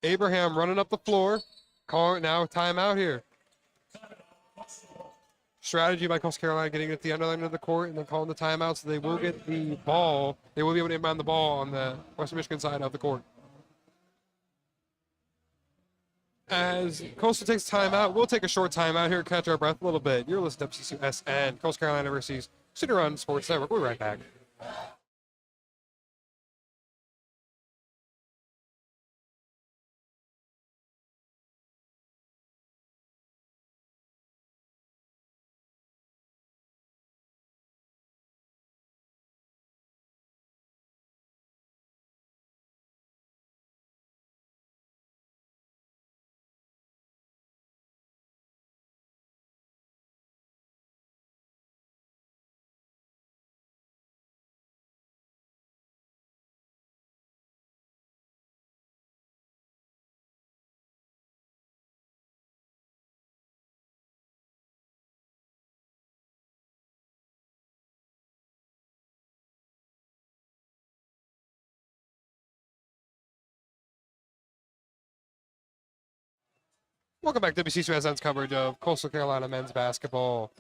Abraham running up the floor. Calling now timeout here. Strategy by Coastal Carolina getting it at the underline of the court and then calling the timeout so they will get the ball. They will be able to inbound the ball on the Western Michigan side of the court. As Coastal takes timeout, we'll take a short timeout here, catch our breath a little bit. You're listening to WCCSN, Coastal Carolina University's Student Run Sports Network. We'll be right back. Welcome back to WCCSN's coverage of Coastal Carolina men's basketball.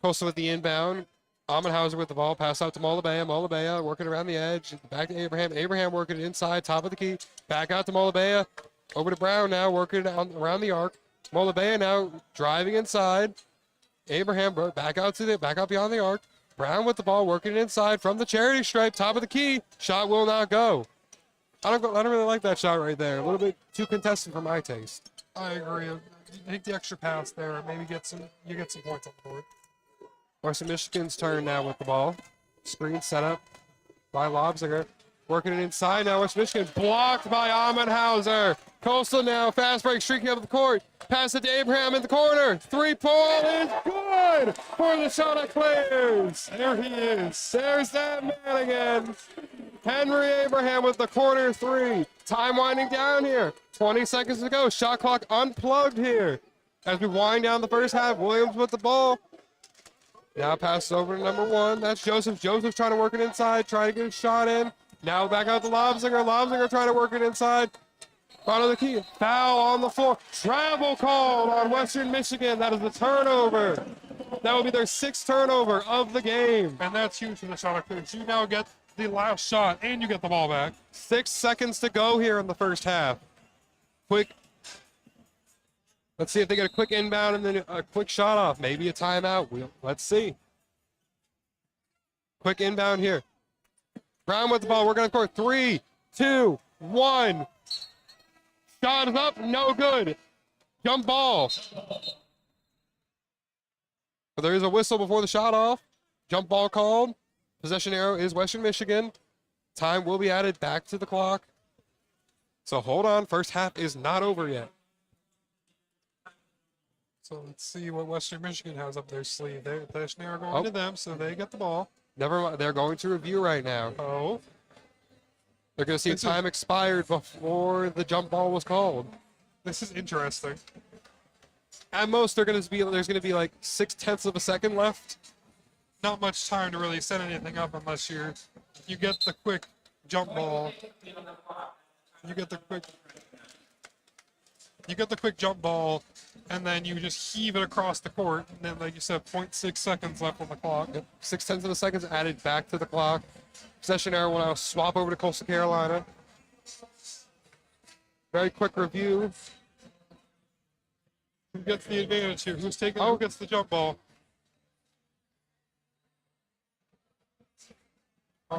Coastal with the inbound. Amenhauser with the ball. Pass out to Molabea. Molabea working around the edge. Back to Abraham. Abraham working it inside. Top of the key. Back out to Molabea. Over to Brown now. Working it around the arc. Molabea now driving inside. Abraham back out beyond the arc. Brown with the ball. Working it inside from the charity stripe. Top of the key. Shot will not go. I don't really like that shot right there. A little bit too contested for my taste. I agree. Take the extra pass there. Maybe you get some points on the board. Western Michigan's turn now with the ball. Screen set up by Lobzinger. Working it inside now. Western Michigan blocked by Amenhauser. Coastal now. Fast break streaking up the court. Pass it to Abraham in the corner. 3-point is good for the Chanticleers. There he is. There's that man again. Henry Abraham with the corner 3. Time winding down here. 20 seconds to go. Shot clock unplugged here. As we wind down the first half, Williams with the ball. Now passes over to number 1. That's Joseph. Joseph trying to work it inside, trying to get a shot in. Now back out to Lobzinger. Lobzinger trying to work it inside. Bottom of the key. Foul on the floor. Travel called on Western Michigan. That is the turnover. That will be their 6th turnover of the game. And that's huge for the Chanticleers. You now get the last shot and you get the ball back. 6 seconds to go here in the first half. Let's see if they get a quick inbound and then a quick shot off. Maybe a timeout. Let's see. Quick inbound here. Brown with the ball. We're going to court. 3, 2, 1. Shot is up, no good. Jump ball. But there is a whistle before the shot off. Jump ball called. Possession arrow is Western Michigan. Time will be added back to the clock. So hold on, first half is not over yet. So let's see what Western Michigan has up their sleeve. They're going to them, so they get the ball. Never mind, they're going to review right now. Oh, They're going to see if time expired before the jump ball was called. this is interesting. At most, there's going to be like 0.6 of a second left. Not much time to really set anything up unless you get the quick jump ball. You get the quick jump ball, and then you just heave it across the court. And then, like you said, 0.6 seconds left on the clock. 0.6 of a second added back to the clock. Possession arrow will now swap over to Coastal Carolina. Very quick review. Who gets the advantage here? Who gets the jump ball?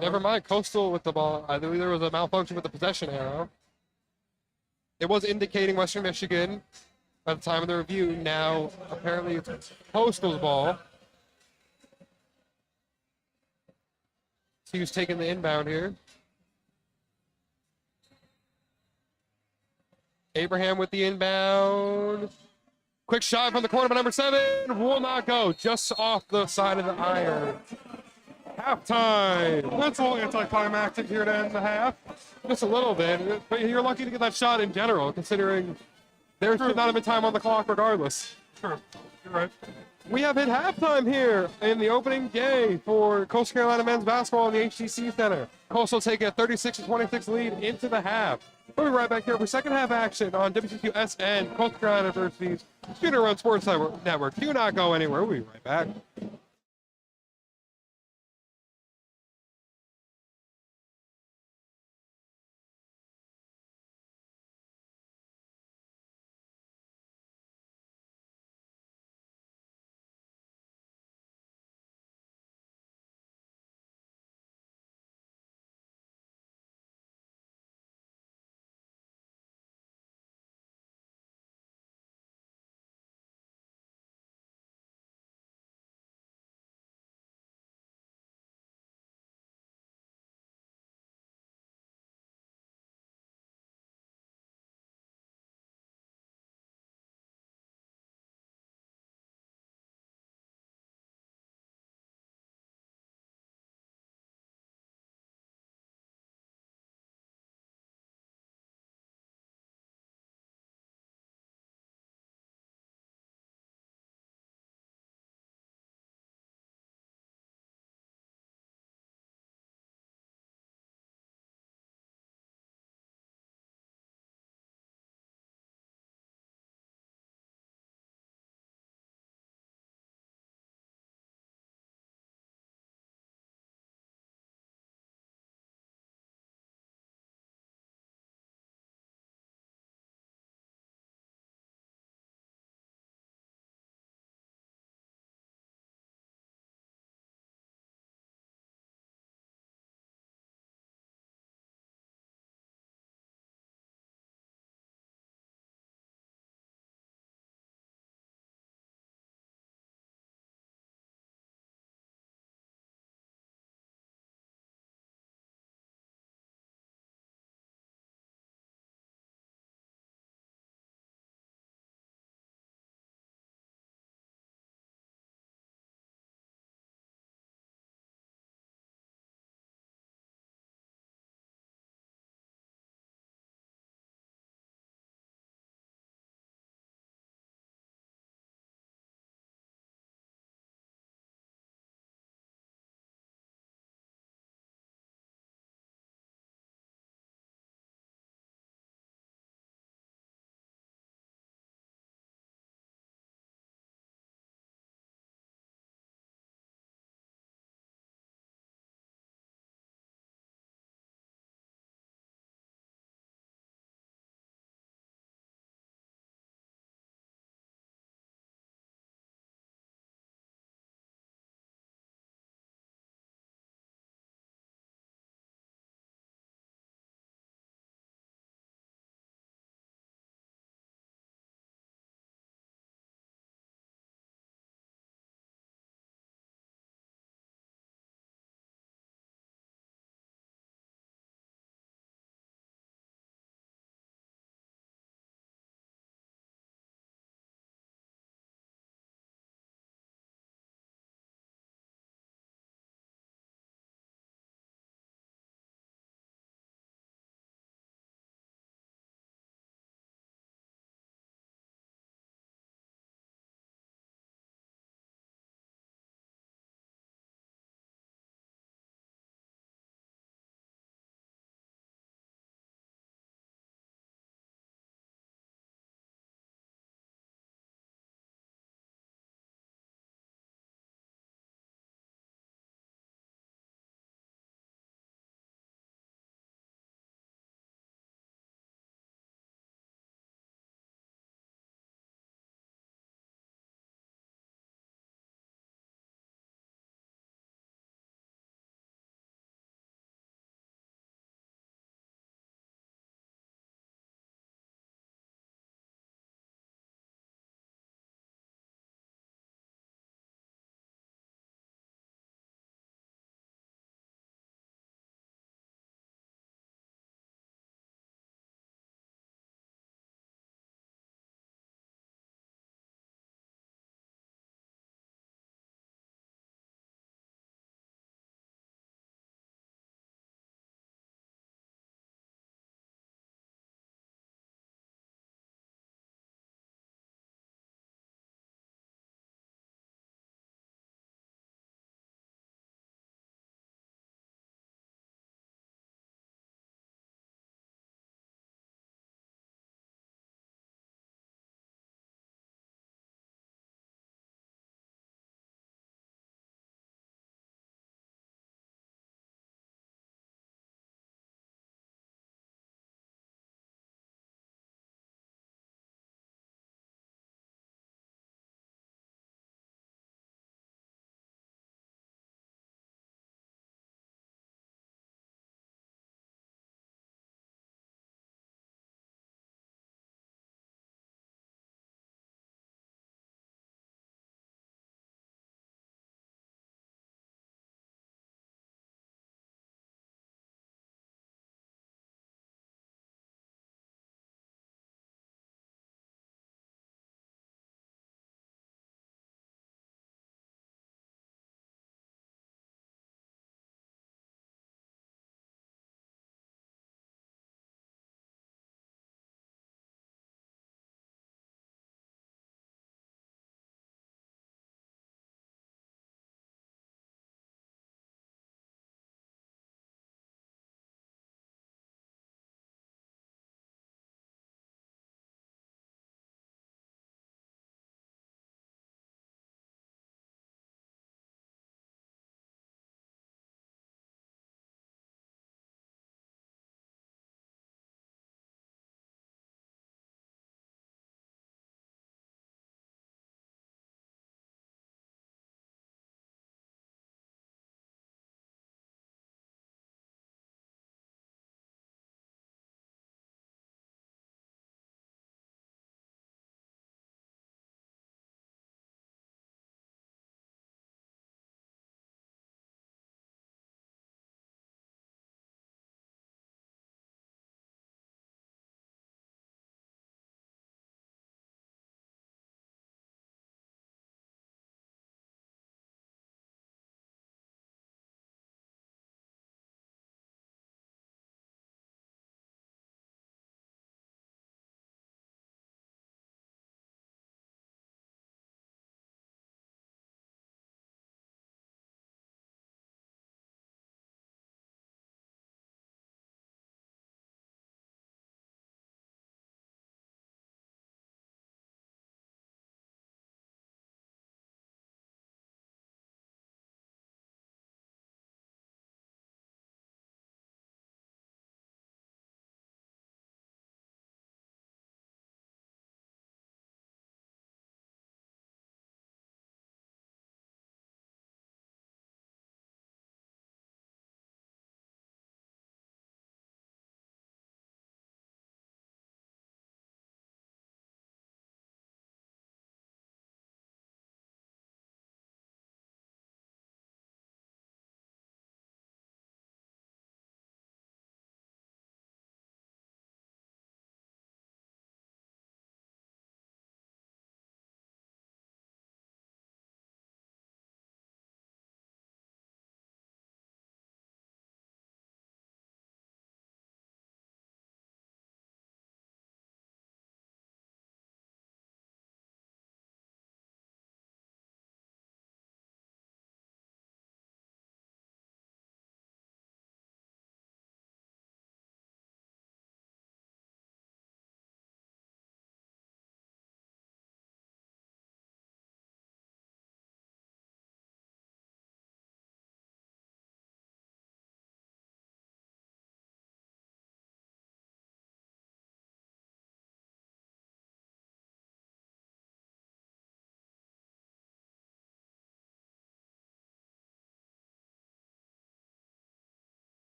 Never mind, Coastal with the ball. I believe there was a malfunction with the possession arrow. It was indicating Western Michigan at the time of the review. Now, apparently, it's Coastal's ball. So he's taking the inbound here. Abraham with the inbound. Quick shot from the corner by number 7. Will not go. Just off the side of the iron. Halftime. That's a little anticlimactic here to end the half. Just a little bit. But you're lucky to get that shot in general, considering there should not have been time on the clock regardless. Sure, you're right. We have hit halftime here in the opening day for Coastal Carolina men's basketball in the HTC Center. Coastal taking a 36-26 lead into the half. We'll be right back here for second half action on WCQSN, Coastal Carolina University's Student Run Sports Network. Do not go anywhere. We'll be right back.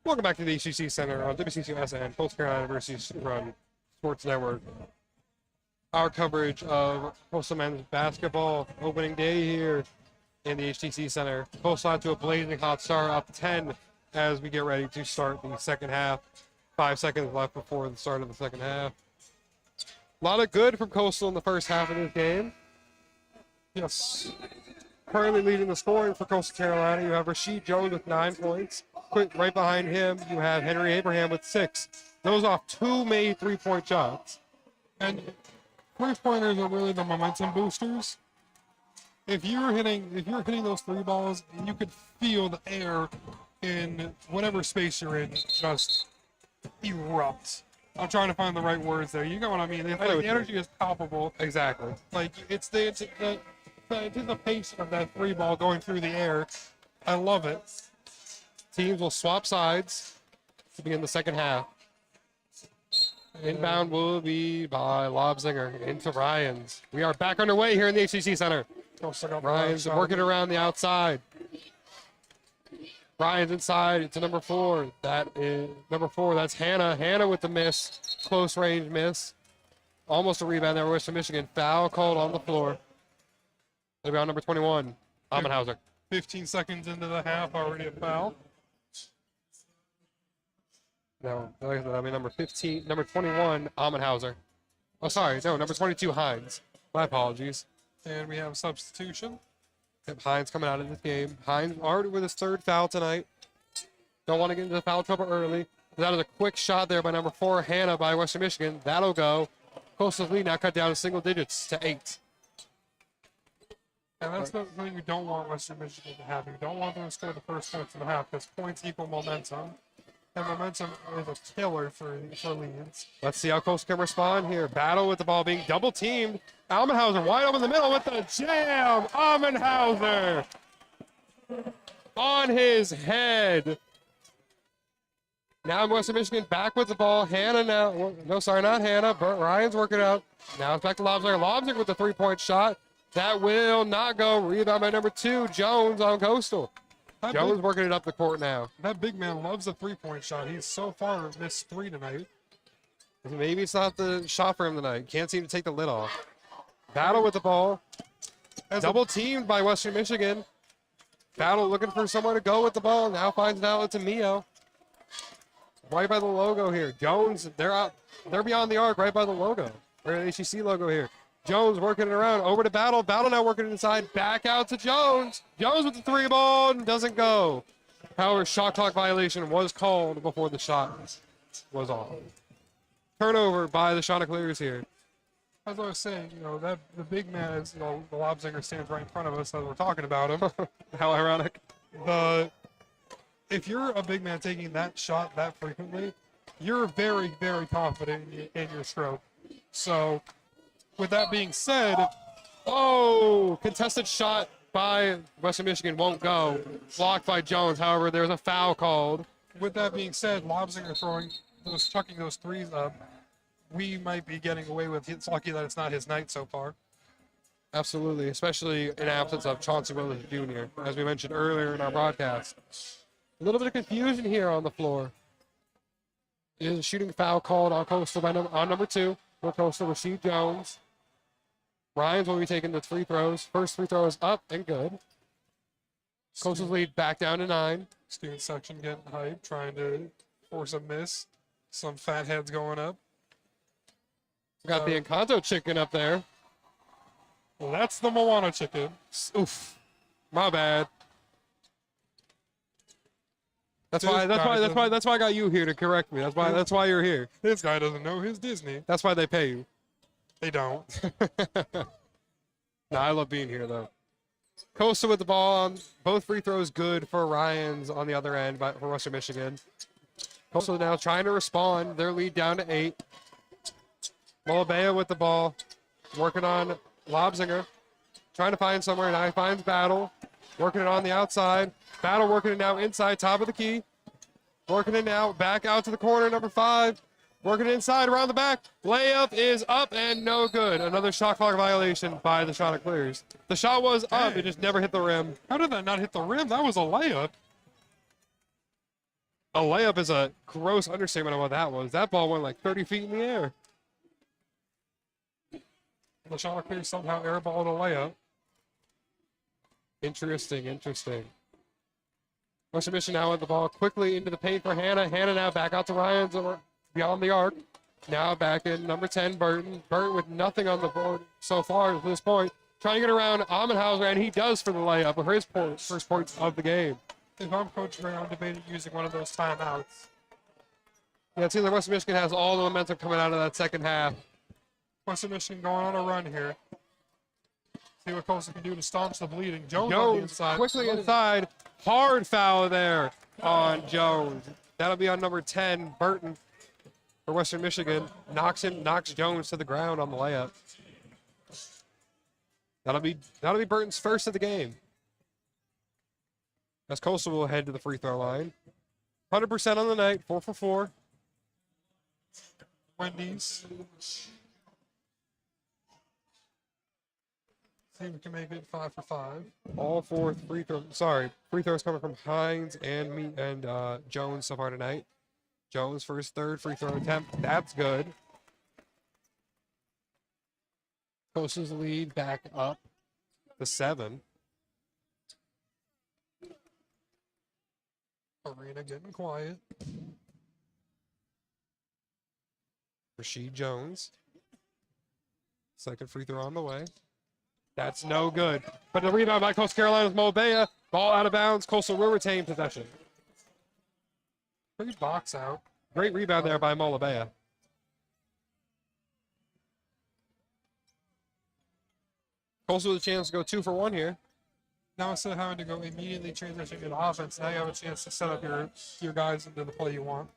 Welcome back to the HCC Center on WCCSN, Coastal Carolina University Student Run Sports Network. Our coverage of Coastal men's basketball opening day here in the HTC Center. Coastal out to a blazing hot start, up 10 as we get ready to start the second half. 5 seconds left before the start of the second half. A lot of good from Coastal in the first half of this game. Yes. Currently leading the scoring for Coastal Carolina, you have Rasheed Jones with 9 points. Quick, right behind him, you have Henry Abraham with 6. Those off 2 made 3-point shots. And three-pointers are really the momentum boosters. If you're hitting those 3 balls, and you could feel the air in whatever space you're in just erupt. I'm trying to find the right words there. You know what I mean? It's I know like what the you energy is palpable. Exactly. Like it's the anticipation of that 3 ball going through the air. I love it. Teams will swap sides to begin the second half. Inbound will be by Lobzinger into Ryans. We are back underway here in the HCC Center. Ryans working around the outside. Ryans inside to number 4. That is number 4. That's Hannah. Hannah with the miss. Close range miss. Almost a rebound there. Western Michigan. Foul called on the floor. It'll be on number 21. Amenhauser. 15 seconds into the half, already a foul. No, I mean number 15, number 21, Amenhauser. Oh, sorry, no, number 22, Hines. My apologies. And we have substitution. Yep, Hines coming out of this game. Hines already with his 3rd foul tonight. Don't want to get into foul trouble early. That is a quick shot there by number 4, Hannah by Western Michigan. That'll go. Coastal's lead now cut down to single digits to 8. And that's the thing you don't want Western Michigan to have. You don't want them to score the first points in the half because points equal momentum. And momentum is a killer for leads. Let's see how Coastal can respond here. Battle with the ball being double teamed. Amenhauser wide open in the middle with the jam. Amenhauser on his head. Now Western Michigan back with the ball. Hannah now. No, sorry, not Hannah. Ryan's working out. Now it's back to Lobzinger. Lobzinger with the 3-point shot. That will not go. Rebound by number 2, Jones on Coastal. Jones working it up the court now. That big man loves a 3-point shot. He's so far missed 3 tonight. Maybe it's not the shot for him tonight. Can't seem to take the lid off. Battle with the ball. Double teamed by Western Michigan. Battle looking for somewhere to go with the ball. Now finds an outlet to Mio. Right by the logo here. Jones, they're out. They're beyond the arc, right by the logo. Or the HCC logo here. Jones working it around. Over to Battle. Battle now working it inside. Back out to Jones. Jones with the 3 ball and doesn't go. However, shot clock violation was called before the shot was off. Turnover by the Chanticleers here. As I was saying, that the big man is, the Lobzinger stands right in front of us as we're talking about him. How ironic. If you're a big man taking that shot that frequently, you're very, very confident in your stroke. So, with that being said, contested shot by Western Michigan won't go. Blocked by Jones. However, there's a foul called. With that being said, Lobzinger chucking those 3s up. We might be getting away with it. It's lucky that it's not his night so far. Absolutely, especially in absence of Chauncey Willis Jr., as we mentioned earlier in our broadcast. A little bit of confusion here on the floor. Is a shooting foul called on Coastal on number 2 for Coastal, Rasheed Jones. Ryans will be taking the free throws. First free throw is up and good. Coastal's lead back down to 9. Student section getting hyped, trying to force a miss. Some fat heads going up. Got the Encanto chicken up there. Well, that's the Moana chicken. Oof. My bad. That's why I got you here to correct me. That's why you're here. This guy doesn't know his Disney. That's why they pay you. They don't. Nah, I love being here though. Coastal with the ball on both free throws good for Ryans on the other end for Western Michigan. Coastal now trying to respond. Their lead down to 8. Molabea with the ball. Working on Lobzinger. Trying to find somewhere. Now he finds Battle. Working it on the outside. Battle working it now inside, top of the key. Working it now back out to the corner, number 5. Working it inside, around the back. Layup is up and no good. Another shot clock violation by the Chanticleers. The shot was up, it just never hit the rim. How did that not hit the rim? That was a layup. A layup is a gross understatement of what that was. That ball went like 30 feet in the air. The Chanticleer somehow airballed a layup. Interesting, interesting. Western Michigan now with the ball quickly into the paint for Hannah. Hannah now back out to Ryan's beyond the arc. Now back in number 10, Burton. Burton with nothing on the board so far at this point. Trying to get around Amenhauser, and he does for the layup for his first points of the game. If I'm Coach Gray, I'm debating using one of those timeouts. Yeah, it seems like Western Michigan has all the momentum coming out of that second half. Western Michigan going on a run here. See what Coastal can do to staunch the bleeding. Jones on the inside. Quickly inside. Hard foul there on Jones. That'll be on number 10, Burton, for Western Michigan. Knocks Jones to the ground on the layup. That'll be Burton's first of the game. As Coastal will head to the free throw line. 100% on the night, 4 for 4. Wendy's. See if we can make it 5 for 5. All 4 free throws coming from Hines and Jones so far tonight. Jones for his third free throw attempt. That's good. Coastal's lead back up to 7. Arena getting quiet. Rasheed Jones. Second free throw on the way. That's no good. But the rebound by Coastal Carolina's Mo Bea. Ball out of bounds. Coastal will retain possession. Pretty box out. Great rebound there by Mo Bea. Coastal with a chance to go 2 for 1 here. Now instead of having to go immediately transition into offense, now you have a chance to set up your guys into the play you want.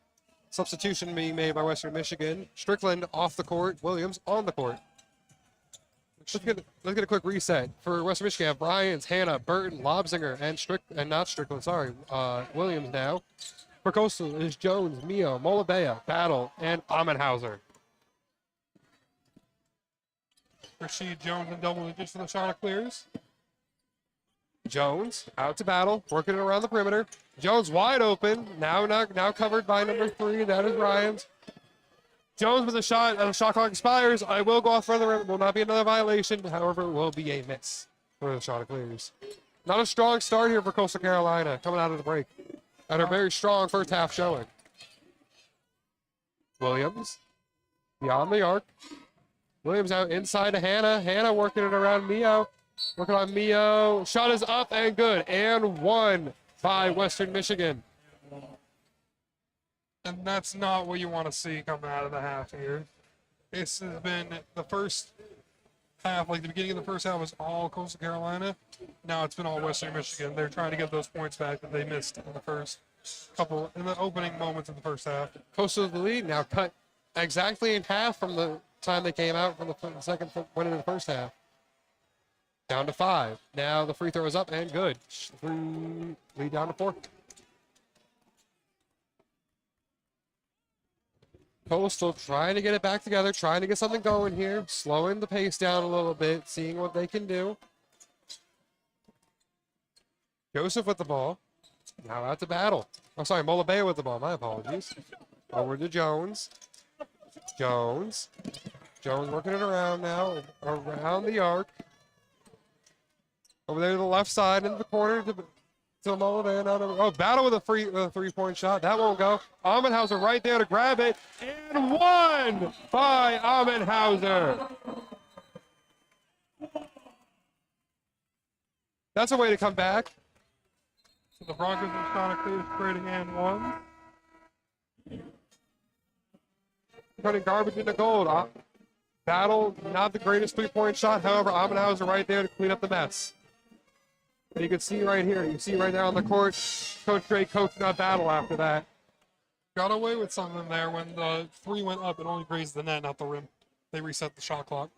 Substitution being made by Western Michigan. Strickland off the court. Williams on the court. Let's get a quick reset. For Western Michigan, have Bryans, Hannah, Burton, Lobsinger, and Williams now. For Coastal is Jones, Mio, Molabea, Battle, and Amenhauser. Rasheed Jones in double digits for the Chanticleers. Jones out to Battle, working it around the perimeter. Jones wide open, now covered by number 3. That is Ryans. Jones with a shot, and the shot clock expires. I will go off further. It will not be another violation. However, it will be a miss for the Chanticleers. Not a strong start here for Coastal Carolina coming out of the break. And a very strong first half showing. Williams beyond the arc. Williams out inside to Hannah. Hannah working it around Mio. Working on Mio. Shot is up and good. And 1 by Western Michigan. And that's not what you want to see coming out of the half here. This has been the first half, like the beginning of the first half was all Coastal Carolina. Now it's been all Western Michigan. They're trying to get those points back that they missed in the opening moments of the first half. Coastal the lead now cut exactly in half from the time they came out from the second went into the first half. Down to 5. Now the free throw is up and good. Lead down to 4. Coastal trying to get it back together, trying to get something going here, slowing the pace down a little bit, seeing what they can do. Joseph with the ball. Now out to Battle. Oh, sorry, Molabea with the ball. My apologies. Over to Jones. Jones working it around now, around the arc. Over there to the left side, into the corner to Molabea. Oh, Battle with a three-point shot. That won't go. Amenhauser right there to grab it. And 1 by Amenhauser. That's a way to come back. So the Broncos and Chanticleers creating and 1. Turning garbage into gold. Battle, not the greatest three-point shot. However, Amenhauser right there to clean up the mess. And you can see right here, you see right there on the court, Coach Drake coaching that Battle after that. Got away with something there when the 3 went up and only grazed the net, not the rim. They reset the shot clock.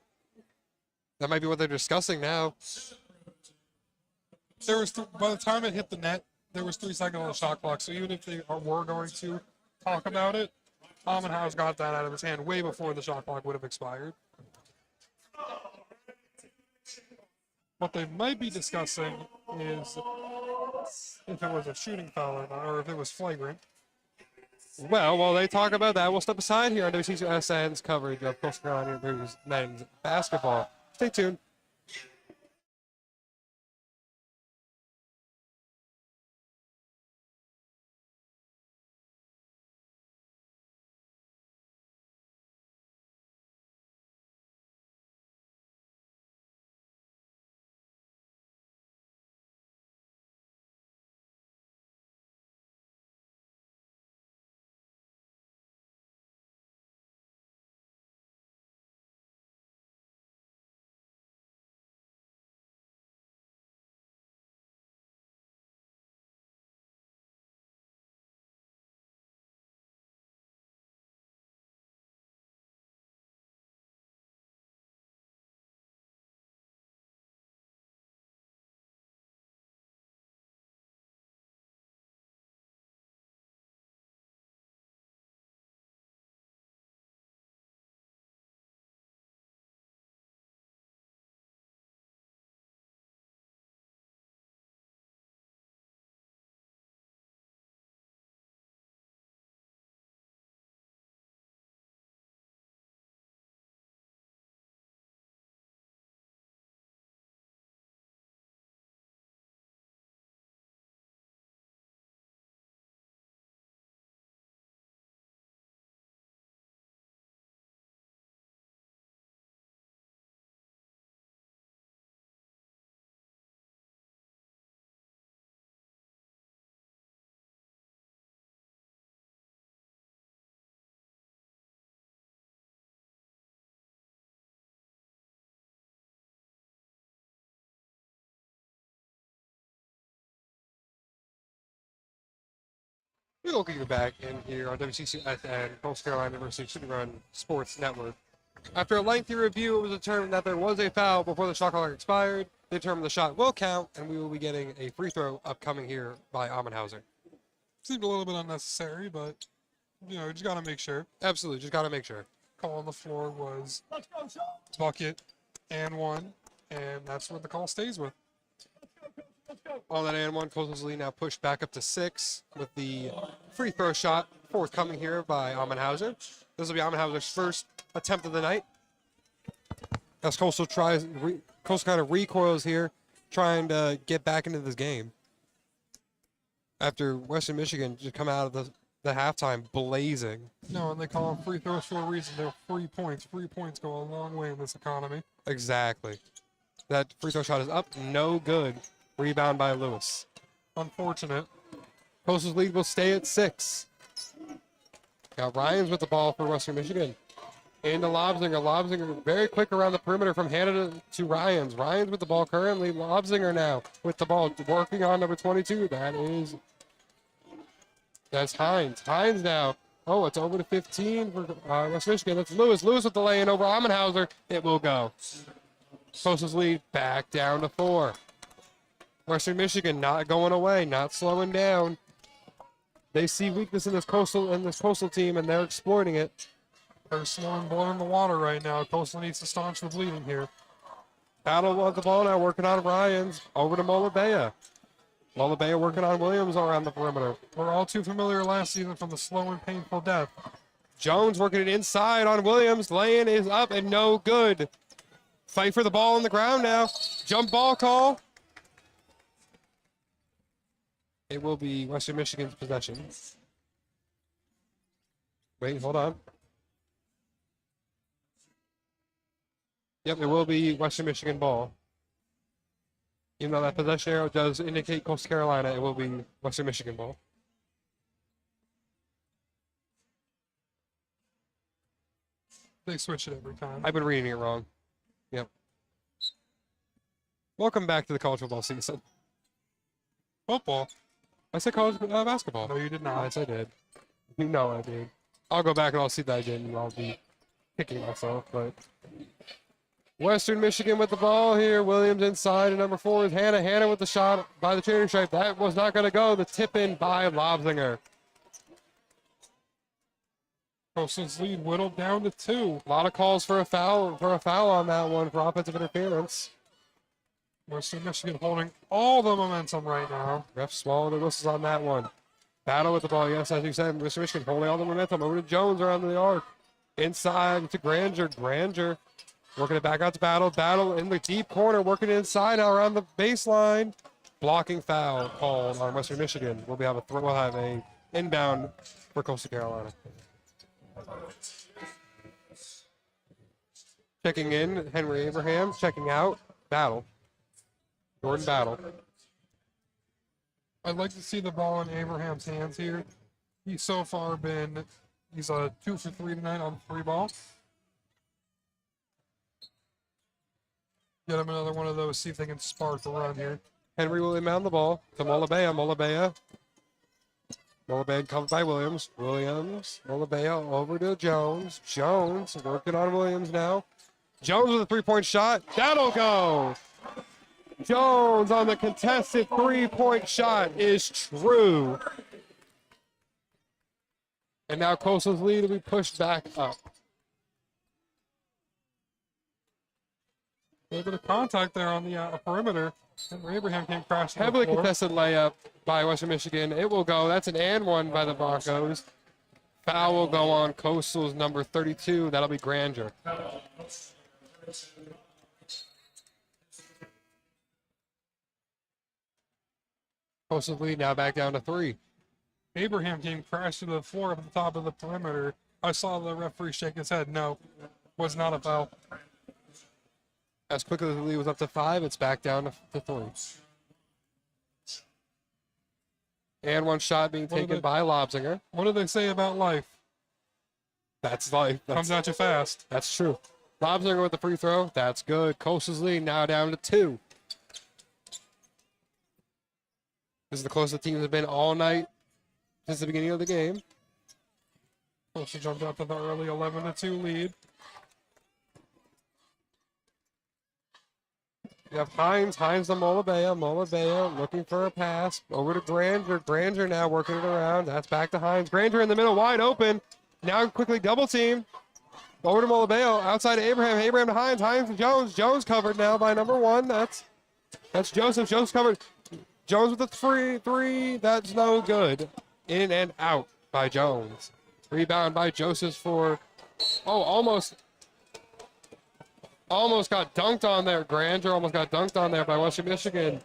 That might be what they're discussing now. There was by the time it hit the net, there was 3 seconds on the shot clock. So even if they were going to talk about it, Amenhauser got that out of his hand way before the shot clock would have expired. What they might be discussing is if it was a shooting foul or not, or if it was flagrant. Well, while they talk about that, we'll step aside here on WCSN's coverage of Coastal Carolina University's men's basketball. Stay tuned. We welcome you back in here on WCCSN, Coastal Carolina University Student Run Sports Network. After a lengthy review, it was determined that there was a foul before the shot clock expired. They determined the shot will count, and we will be getting a free throw upcoming here by Amenhauser. Seemed a little bit unnecessary, but you just gotta make sure. Absolutely, just got to make sure. Call on the floor was bucket and one, and that's what the call stays with. On that and one, Coastal's lead now pushed back up to 6 with the free throw shot forthcoming here by Amenhauser. This will be Amenhauser's first attempt of the night. As Coastal Coastal kind of recoils here, trying to get back into this game. After Western Michigan just come out of the halftime blazing. No, and they call them free throws for a reason. They're free points. Free points go a long way in this economy. Exactly. That free throw shot is up, no good. Rebound by Lewis. Unfortunate. Coastal's lead will stay at 6. Got Ryans with the ball for Western Michigan. Into Lobzinger. Lobzinger very quick around the perimeter from Hannah to Ryans. Ryans with the ball currently. Lobzinger now with the ball working on number 22. That's Hines. Hines now. Oh, it's over to 15 for West Michigan. That's Lewis. Lewis with the lay-in over Amenhauser. It will go. Coastal's lead back down to 4. Western Michigan not going away, not slowing down. They see weakness in this coastal team, and they're exploiting it. They're slowing, blowing the water right now. Coastal needs to staunch the bleeding here. Battle with the ball now, working on Ryans. Over to Molabea. Molabea working on Williams around the perimeter. We're all too familiar last season from the slow and painful death. Jones working it inside on Williams. Lay-in is up and no good. Fight for the ball on the ground now. Jump ball call. It will be Western Michigan's possession. Wait, hold on. Yep, it will be Western Michigan ball. Even though that possession arrow does indicate Coastal Carolina, it will be Western Michigan ball. They switch it every time. I've been reading it wrong. Yep. Welcome back to the college football season. Football. I said college basketball. No, you did not. Yes, I did. You know I did. I'll go back and I'll see that I did, and I'll be kicking myself. But Western Michigan with the ball here. Williams inside, and number 4 is Hannah. Hannah with the shot by the charity stripe. That was not going to go. The tip in by Lobzinger. Coastal's lead whittled down to 2. A lot of calls for a foul on that one for offensive interference. Western Michigan holding all the momentum right now. Ref swallowed the whistles on that one. Battle with the ball, yes, as you said. Western Michigan holding all the momentum over to Jones around the arc. Inside to Granger. Granger working it back out to Battle. Battle in the deep corner, working inside now around the baseline. Blocking foul called on Western Michigan. We'll have a inbound for Coastal Carolina. Checking in, Henry Abraham. Checking out, Battle. Jordan Battle. I'd like to see the ball in Abraham's hands here. He's so far he's 2 for 3 tonight on the 3 ball. Get him another one of those, see if they can spark the run here. Henry will inbound the ball to Molabea. Molabea covered by Williams. Molabea over to Jones. Jones working on Williams now. Jones with a 3-point shot. That'll go. Jones on the contested 3-point shot is true. And now Coastal's lead will be pushed back up. A little bit of contact there on the perimeter. And Abraham came crashing. Heavily contested layup by Western Michigan. It will go. That's an and one by the Broncos. Foul will go on Coastal's number 32. That'll be Granger. Coastal's lead now back down to 3. Abraham came crashing to the floor at the top of the perimeter. I saw the referee shake his head. No, was not a foul. As quickly as the lead was up to 5, it's back down to 3. And one shot being taken by Lobsinger. What do they say about life? That's life. Comes at you fast. That's true. Lobsinger with the free throw. That's good. Coastal's lead now down to 2. This is the closest the teams have been all night since the beginning of the game. Coastal jumped up to the early 11-2 lead. You have Hines to Molabea. Molabea looking for a pass. Over to Granger. Granger now working it around. That's back to Hines. Granger in the middle, wide open. Now quickly double team. Over to Molabea. Outside to Abraham. Abraham to Hines. Hines to Jones. Jones covered now by number 1. That's Joseph. Joseph covered. Jones with the free 3. That's no good. In and out by Jones. Rebound by Joseph for, almost got dunked on there. Granger almost got dunked on there by Western Michigan.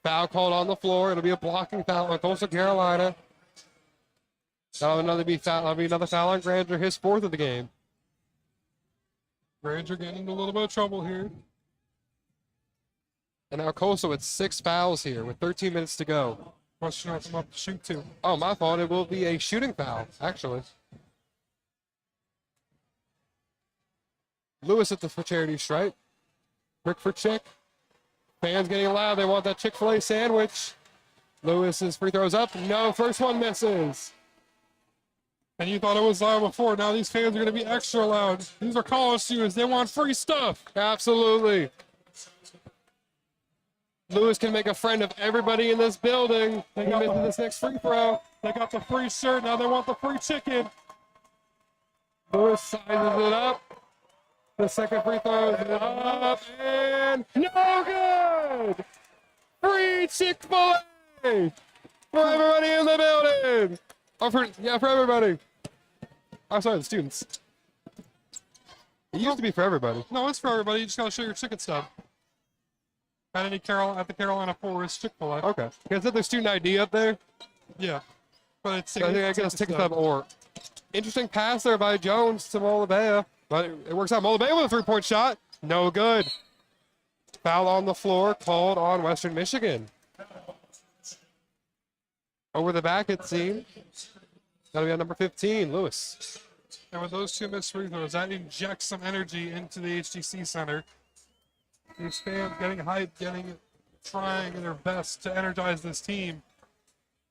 Foul called on the floor. It'll be a blocking foul on Coastal Carolina. That'll be another foul on Granger, his 4th of the game. Granger getting into a little bit of trouble here. And now Coastal with 6 fouls here with 13 minutes to go. Western wants him up to shoot 2. Oh, my fault. It will be a shooting foul, actually. Lewis at the charity stripe. Rick for Chick. Fans getting loud. They want that Chick-fil-A sandwich. Lewis's free throws up. No, first one misses. And you thought it was loud before. Now these fans are going to be extra loud. These are college students. They want free stuff. Absolutely. Lewis can make a friend of everybody in this building. They can into this next free throw. They got the free shirt. Now they want the free chicken. Lewis sizes it up. The second free throw is up and no good! Free Chick-fil-A for everybody in the building. For everybody. I'm sorry, the students. It used to be for everybody. No, it's for everybody. You just got to show your chicken stub. At the Carolina Forest Chick-fil-A. Okay. Is that their student ID up there? Yeah. But it's I think I guess ticket stub or. Interesting pass there by Jones to Molabea. But it works out. Molabea with a 3-point shot. No good. Foul on the floor called on Western Michigan. Over the back, it seemed. That'll be on number 15, Lewis. And with those 2 missed free throws, that injects some energy into the HTC Center. These fans getting hyped, trying their best to energize this team.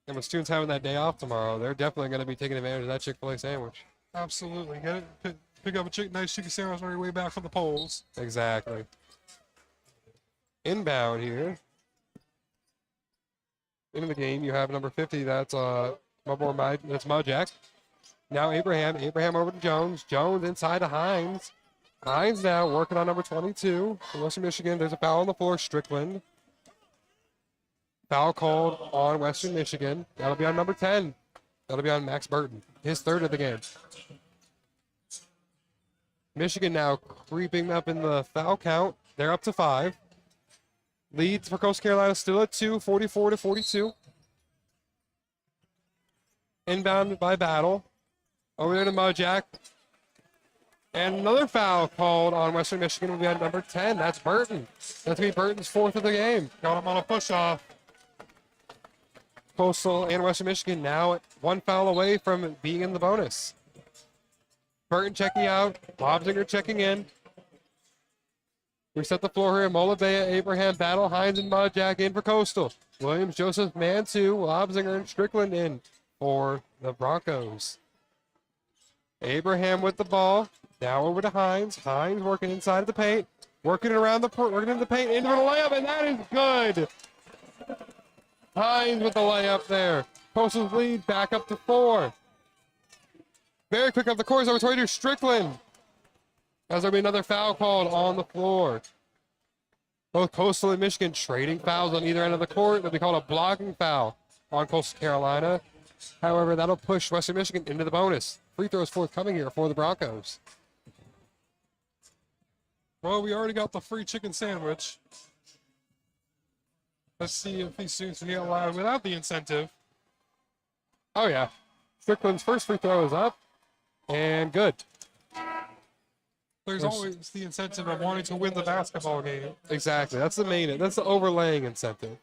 And with students having that day off tomorrow, they're definitely going to be taking advantage of that Chick-fil-A sandwich. Absolutely. Pick up a nice chicken sandwich on your way back from the polls. Exactly. Inbound here. Into the game, you have number 50. That's Mojack. Now Abraham. Abraham over to Jones. Jones inside to Hines. Hines now working on number 22 from Western Michigan. There's a foul on the floor. Strickland. Foul called on Western Michigan. That'll be on number 10. That'll be on Max Burton, his third of the game. Michigan now creeping up in the foul count. They're up to 5. Leads for Coastal Carolina still at 2, 44-42. Inbound by Battle. Over there to Mojack. And another foul called on Western Michigan will be on number 10. That's Burton. That's going to be Burton's 4th of the game. Got him on a push-off. Coastal and Western Michigan now 1 foul away from being in the bonus. Burton checking out. Lobsinger checking in. We set the floor here. Molabea, Abraham, Battle, Hines, and Mojack in for Coastal. Williams, Joseph, Mantu, Lobsinger, and Strickland in for the Broncos. Abraham with the ball. Now over to Hines. Hines working inside of the paint. Working in the paint. Into the layup, and that is good. Hines with the layup there. Coastal's lead back up to 4. Very quick up the course over to Strickland. As there'll be another foul called on the floor. Both Coastal and Michigan trading fouls on either end of the court. It'll be called a blocking foul on Coastal Carolina. However, that'll push Western Michigan into the bonus. Free throws forthcoming here for the Broncos. Well, we already got the free chicken sandwich. Let's see if these students can get allowed without the incentive. Oh, yeah. Strickland's first free throw is up. And good. There's always the incentive of wanting to win the basketball game. Exactly. That's the overlaying incentive.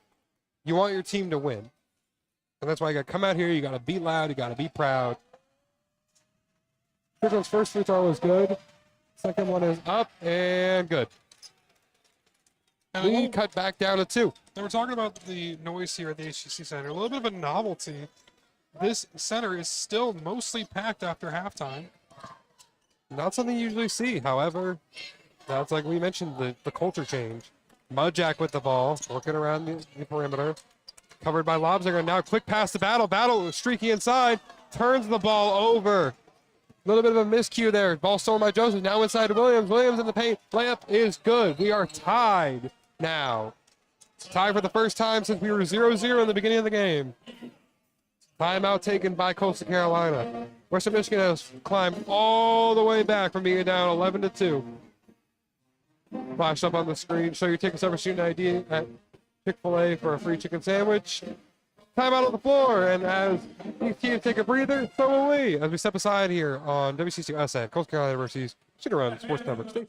You want your team to win. And that's why you got to come out here. You got to be loud. You got to be proud. Strickland's first free throw is good. Second one is up and good. And Lead cut back down to 2. They were talking about the noise here at the HTC Center. A little bit of a novelty. This center is still mostly packed after halftime. Not something you usually see. However, that's like we mentioned, the culture change. Mudjack with the ball, working around the perimeter. Covered by Lobsinger. Now quick pass to Battle. Battle streaky inside. Turns the ball over. A little bit of a miscue there. Ball stolen by Joseph. Now inside to Williams. Williams in the paint. Layup is good. We are tied now. Tied for the first time since we were 0-0 in the beginning of the game. Timeout taken by Coastal Carolina. Western Michigan has climbed all the way back from being down 11-2. Flash up on the screen. Show your tickets over student ID at Chick-fil-A for a free chicken sandwich. Timeout on the floor, and as these teams take a breather, so will we, as we step aside here on WCCUSN, Coastal Carolina University's Student Run Sports Network. Stay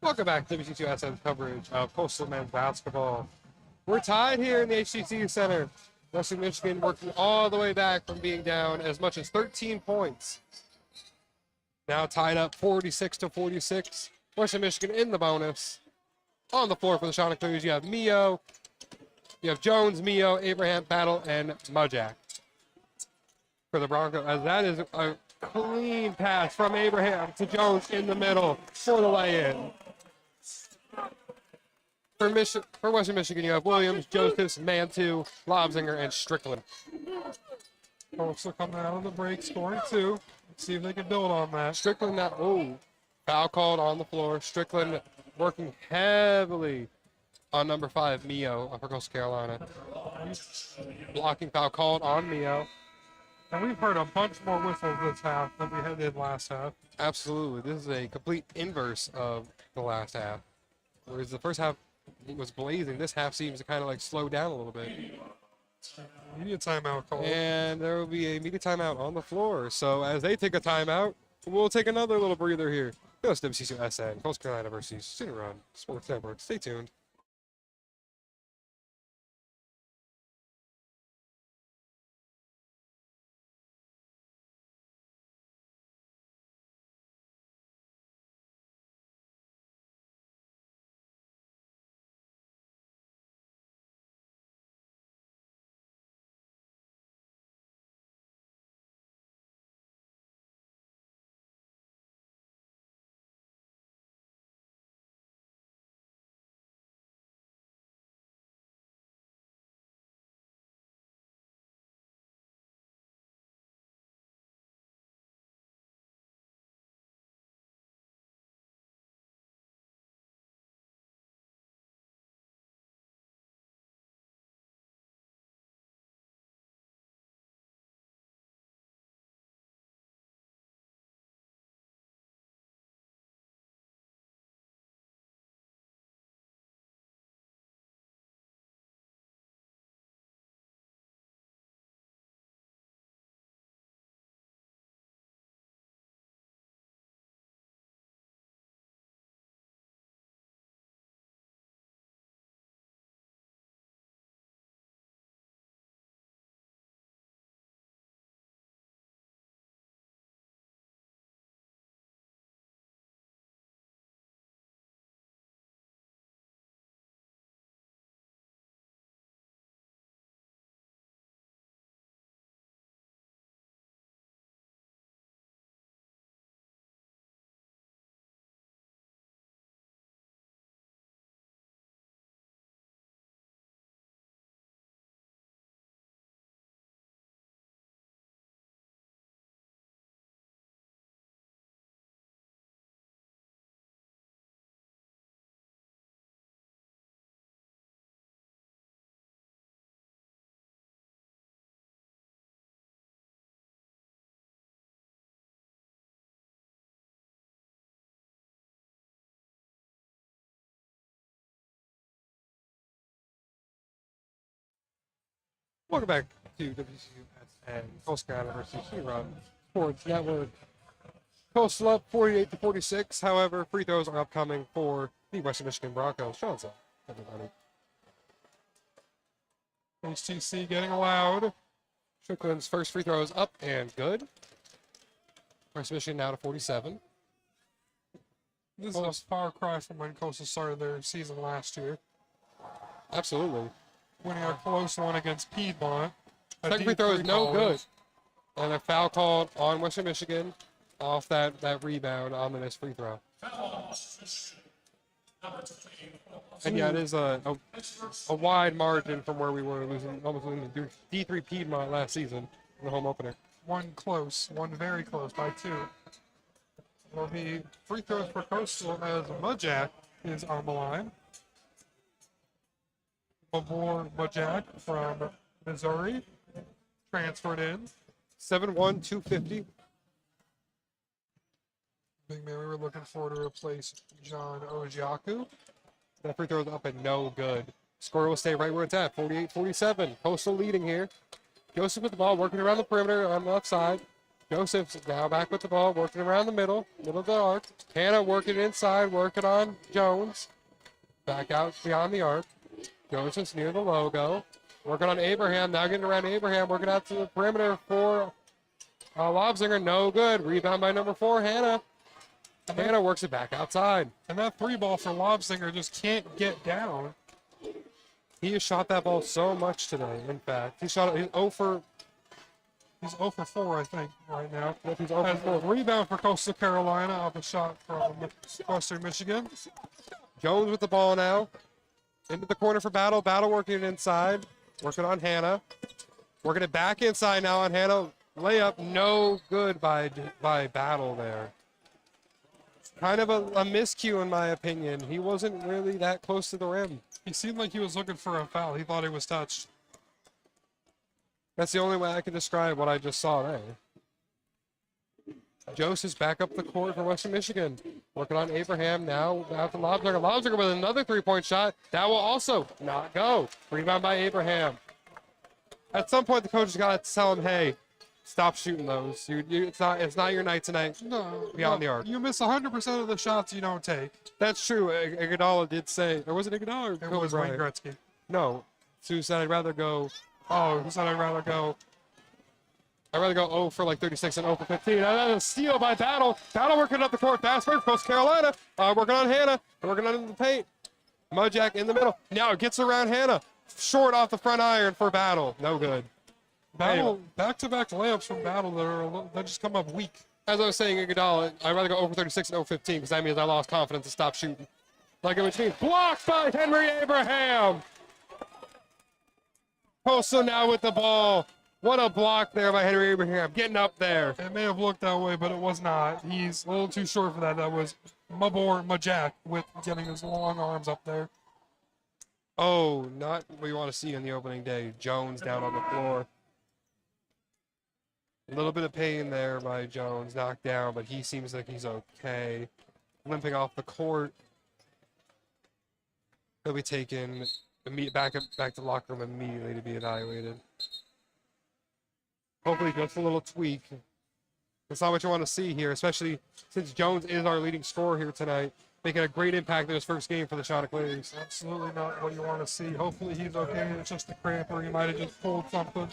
Welcome back to WC2SN's coverage of Coastal men's basketball. We're tied here in the HTC Center. Western Michigan working all the way back from being down as much as 13 points. Now tied up 46-46. Western Michigan in the bonus. On the floor for the Chanticleers, you have Mio, you have Jones, Mio, Abraham, Battle, and Mujak. For the Broncos, as that is a clean pass from Abraham to Jones in the middle for the lay-in. For Western Michigan, you have Williams, Josephs, Mantu, Lobzinger, and Strickland. Also coming out of the break, scoring 2. Let's see if they can build on that. Strickland now, foul called on the floor. Strickland working heavily on number 5, Mio, for Coastal Carolina. Blocking foul called on Mio. And we've heard a bunch more whistles this half than we did last half. Absolutely. This is a complete inverse of the last half. Whereas the first half was blazing, this half seems to kind of like slow down a little bit. Media timeout call. And there will be a media timeout on the floor. So as they take a timeout, we'll take another little breather here. Go to WC2SN, Coastal Carolina University's Student Run Sports Network. Stay tuned. Welcome back to WCUSN, Coastal Carolina University Student Run Sports Network. Coastal up 48-46. However, free throws are upcoming for the Western Michigan Broncos. Johnson, everybody. HTC getting allowed. Strickland's first free throw is up and good. Western Michigan now to 47. This is a far cry from when Coastal started their season last year. Absolutely. Winning a close one against Piedmont. Second free throw is no good. And a foul called on Western Michigan off that rebound on the missed free throw. And yeah, it is a wide margin from where we were almost losing to D3 Piedmont last season in the home opener. One close, one very close by 2. Will be free throws for Coastal as Mujak is on the line. Mujak from Missouri transferred in. 7'1", 250. Big man, we were looking for to replace John Ojiaku. That free throw is up and no good. Score will stay right where it's at, 48-47. Coastal leading here. Joseph with the ball, working around the perimeter on the left side. Joseph's now back with the ball, working around the middle of the arc. Hannah working inside, working on Jones. Back out beyond the arc. Joseph's near the logo. Working on Abraham, now getting around Abraham, working out to the perimeter for Lobzinger. No good. Rebound by number 4, Hannah. Hannah works it back outside. And that 3-ball for Lobzinger just can't get down. He has shot that ball so much today, in fact. He's 0 for... He's 0 for 4, I think, right now. Yep, he's 0 for 4. Rebound for Coastal Carolina off a shot from Western Michigan. Jones with the ball now. Into the corner for Battle. Battle working it inside. Working on Hannah. Working it back inside now on Hannah. Layup, no good by Battle there. Kind of a miscue in my opinion. He wasn't really that close to the rim. He seemed like he was looking for a foul. He thought he was touched. That's the only way I can describe what I just saw there. Joseph's back up the court for Western Michigan. Working on Abraham now out to Lobzinger. Lobzinger with another 3-point shot. That will also not go. Rebound by Abraham. At some point, the coach has got to tell him, hey, stop shooting those. It's not your night tonight. No, Beyond the arc. You miss 100% of the shots you don't take. That's true. Iguodala did say, or was it Iguodala or It Kobe was Wayne Bryant? Gretzky. No. Sue said I'd rather go Oh, he said I'd rather go. 0 for like 36 and 0 for 15. And then a steal by Battle. Battle working up the court. Fast break. Coast Carolina. Working on Hannah. Working on the paint. Mudjack in the middle. Now it gets around Hannah. Short off the front iron for Battle. No good. Battle, back-to-back layups from Battle that just come up weak. As I was saying, Iguodala, I'd rather go 0 for 36 and 0 for 15 because that means I lost confidence to stop shooting. Like it was being blocked by Henry Abraham. Coastal now with the ball. What a block there by Henry Abraham. Getting up there. It may have looked that way, but it was not. He's a little too short for that. That was Majak with getting his long arms up there. Oh, not what you want to see on the opening day. Jones down on the floor. A little bit of pain there by Jones, knocked down, but he seems like he's okay. Limping off the court. He'll be taken back to the locker room immediately to be evaluated. Hopefully just a little tweak. That's not what you want to see here, especially since Jones is our leading scorer here tonight, making a great impact in his first game for the Chanticleers. Absolutely not what you want to see. Hopefully he's okay. It's just a cramp or he might have just pulled something.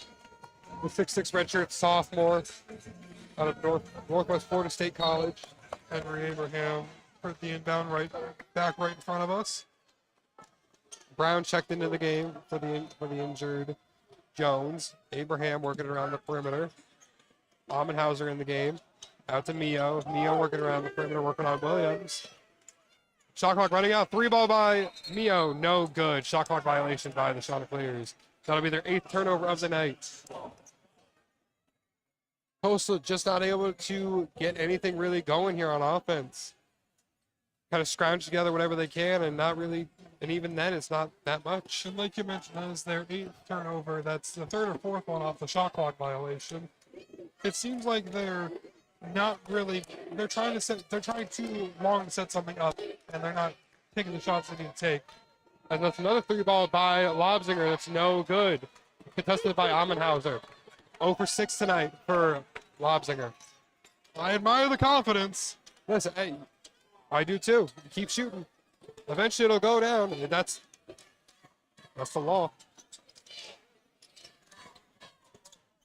The 6'6" redshirt sophomore out of Northwest Florida State College. Henry Abraham hurt the inbound right in front of us. Brown checked into the game for the injured Jones. Abraham working around the perimeter. Amenhauser in the game. Out to Mio. Mio working around the perimeter, working on Williams. Shot clock running out. 3-ball by Mio. No good. Shot clock violation by the Chanticleers. That'll be their 8th turnover of the night. Coastal just not able to get anything really going here on offense. Kind of scrounge together whatever they can and not really, and even then it's not that much. And like you mentioned, that is their 8th turnover. That's the 3rd or 4th one off the shot clock violation. It seems like they're not really, they're trying too long to set something up, and they're not taking the shots they need to take. And that's another 3-ball by Lobzinger. That's no good. Contested by Amenhauser. 0 for 6 tonight for Lobzinger. I admire the confidence. Listen, hey, I do too. Keep shooting. Eventually it'll go down. That's the law.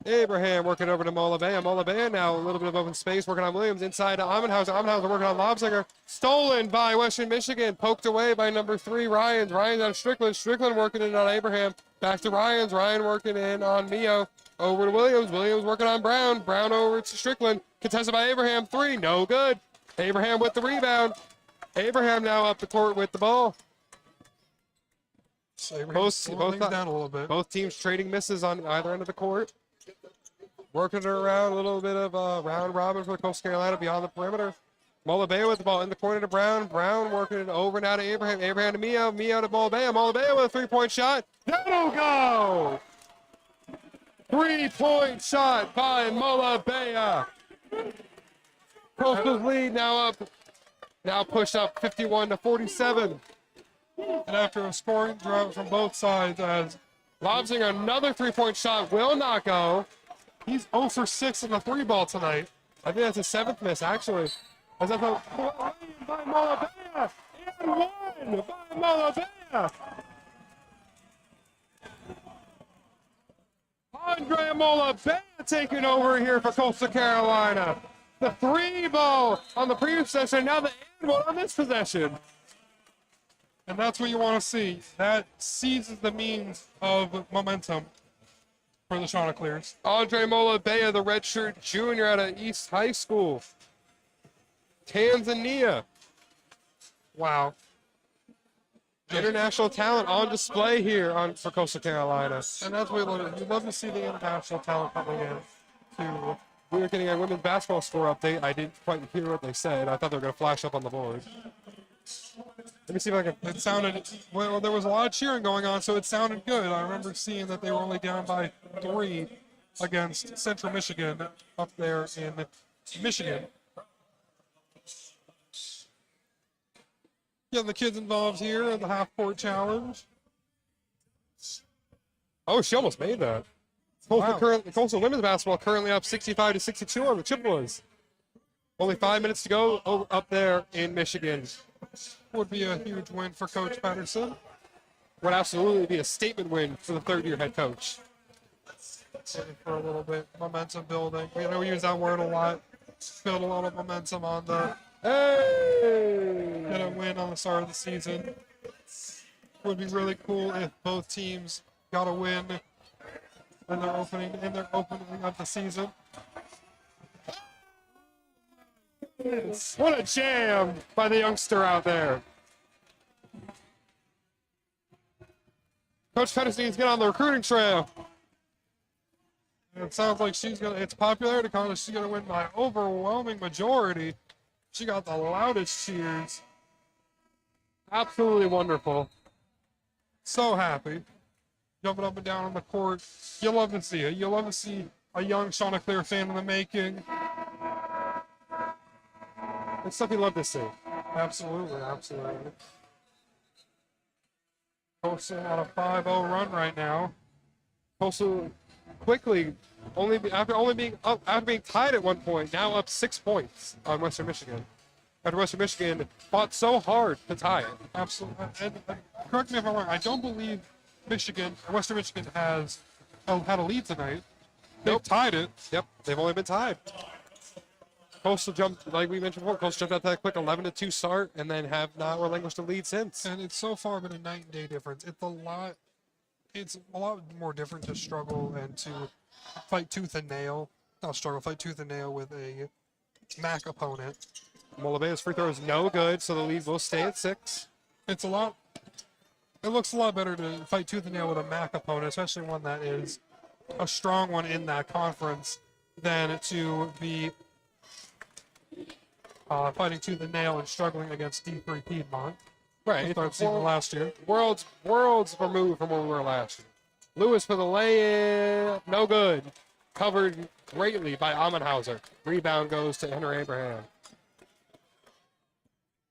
Abraham working over to Molabea. Molabea now a little bit of open space, working on Williams inside to Amenhauser. Amenhauser working on Lobzinger. Stolen by Western Michigan. Poked away by number 3, Ryans. Ryans on Strickland. Strickland working in on Abraham. Back to Ryans. Ryan working in on Mio. Over to Williams. Williams working on Brown. Brown over to Strickland. Contested by Abraham. 3. No good. Abraham with the rebound. Abraham now up the court with the ball. So Both down a little bit. Both teams trading misses on either end of the court. Working it around, a little bit of a round robin for Coastal Carolina beyond the perimeter. Molabea with the ball in the corner to Brown. Brown working it over now to Abraham. Abraham to Mio. Mio to Molabea. Molabea with a 3-point shot. That'll go! 3-point shot by Molabea. Coastal's lead now pushed up 51-47. And after a scoring drought from both sides, as Lobzinger, another 3-point shot will not go. He's 0 for 6 in the 3-ball tonight. I think that's his 7th miss, actually. As I thought, by Molabea, and 1 by Molabea. Andre Molabea taking over here for Coastal Carolina. The 3-ball on the previous possession, now the and 1 on this possession. And that's what you want to see. That seizes the means of momentum for the Chanticleers. Andre Molabea, the redshirt junior out of East High School, Tanzania. Wow. International talent on display here for Coastal Carolina. And that's what you love to see the international talent coming in to. We were getting a women's basketball score update. I didn't quite hear what they said. I thought they were going to flash up on the board. Let me see if I can. It sounded, well, there was a lot of cheering going on, so it sounded good. I remember seeing that they were only down by 3 against Central Michigan up there in Michigan. Getting the kids involved here in the half-court challenge. Oh, she almost made that. Wow. Coastal women's basketball currently up 65 to 62 on the Chippewas. Only 5 minutes to go up there in Michigan. Would be a huge win for Coach Patterson. Would absolutely be a statement win for the third-year head coach. For a little bit, momentum building. We know we use that word a lot. Build a lot of momentum on the Hey! get a win on the start of the season. Would be really cool if both teams got a win in their opening of the season. What a jam by the youngster out there. Coach Patterson needs to get on the recruiting trail. And it sounds like it's popularity contest. She's gonna win by overwhelming majority. She got the loudest cheers. Absolutely wonderful. So happy. Jumping up and down on the court. You love to see it. You love to see a young Chanticleer fan in the making. It's something you love to see. Absolutely, absolutely. Coastal on a 5-0 run right now. Coastal quickly, after being tied at one point, now up 6 points on Western Michigan. After Western Michigan fought so hard to tie it. Absolutely. And correct me if I'm wrong. I don't believe Western Michigan has had a lead tonight. They've tied it. Yep, they've only been tied. Coastal jumped, like we mentioned before, Coastal jumped out that quick 11-2 start and then have not relinquished the lead since. And it's so far been a night and day difference. It's a lot more different to struggle and to fight tooth and nail. Not struggle, fight tooth and nail with a MAC opponent. Molabea's free throw is no good, so the lead will stay at 6. It looks a lot better to fight tooth and nail with a MAC opponent, especially one that is a strong one in that conference, than to be fighting tooth and nail and struggling against D3 Piedmont. Right. Start season last year. Worlds removed from where we were last year. Lewis for the lay-in, no good. Covered greatly by Amenhauser. Rebound goes to Henry Abraham.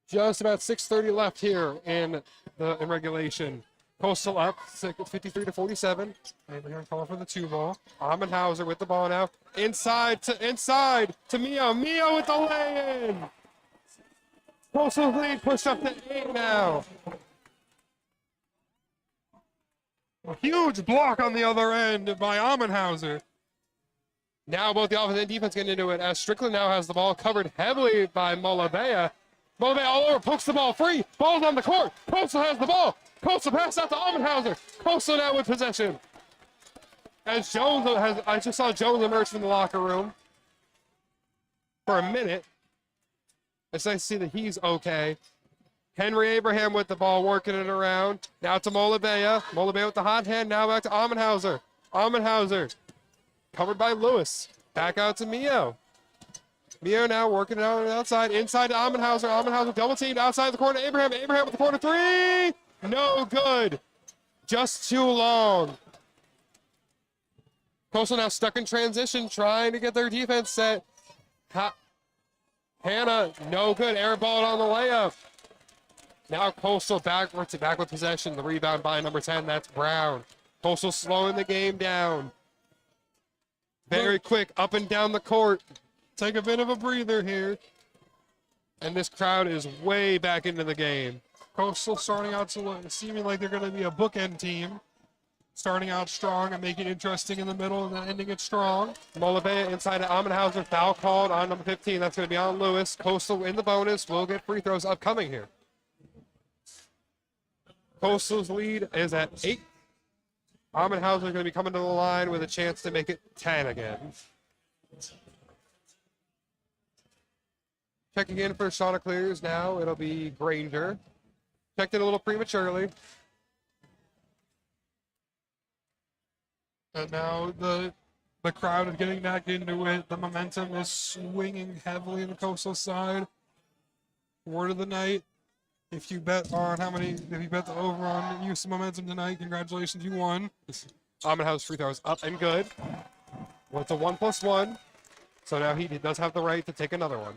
Just about 6:30 left here in regulation. Coastal up 53 to 47. Abraham calling for the 2-ball. Amenhauser with the ball now. Inside to Mio. Mio with the lay-in. Coastal lead pushed up to 8 now. A huge block on the other end by Amenhauser. Now both the offense and defense get into it as Strickland now has the ball covered heavily by Molabea. Molabea all over, pokes the ball free. Ball's on the court. Coastal has the ball. Coastal pass out to Amenhauser. Coastal now with possession. As I just saw Jones emerge from the locker room for a minute. It's nice to see that he's okay. Henry Abraham with the ball, working it around. Now to Molabea. Molabea with the hot hand. Now back to Amenhauser. Amenhauser covered by Lewis. Back out to Mio. Mio now working it out on the outside. Inside to Amenhauser. Amenhauser double teamed outside the corner. Abraham. Abraham with the corner 3. No good. Just too long. Coastal now stuck in transition, trying to get their defense set. Hannah, no good. Air ball on the layup. Now Coastal back with possession. The rebound by number 10. That's Brown. Coastal slowing the game down. Very quick, up and down the court. Take a bit of a breather here. And this crowd is way back into the game. Coastal starting out to look, seeming like they're going to be a bookend team. Starting out strong and making it interesting in the middle and then ending it strong. Molivea inside of Amenhauser. Foul called on number 15. That's going to be on Lewis. Coastal in the bonus. Will get free throws upcoming here. Coastal's lead is at 8. Amenhauser is going to be coming to the line with a chance to make it 10 again. Checking in for Chanticleers now. It'll be Granger. Checked it a little prematurely. And now the crowd is getting back into it. The momentum is swinging heavily in the Coastal side. Word of the night. If you bet the over on use of momentum tonight, congratulations, you won. Amenhauser free throws up and good. Well, it's a 1+1. So now he does have the right to take another one.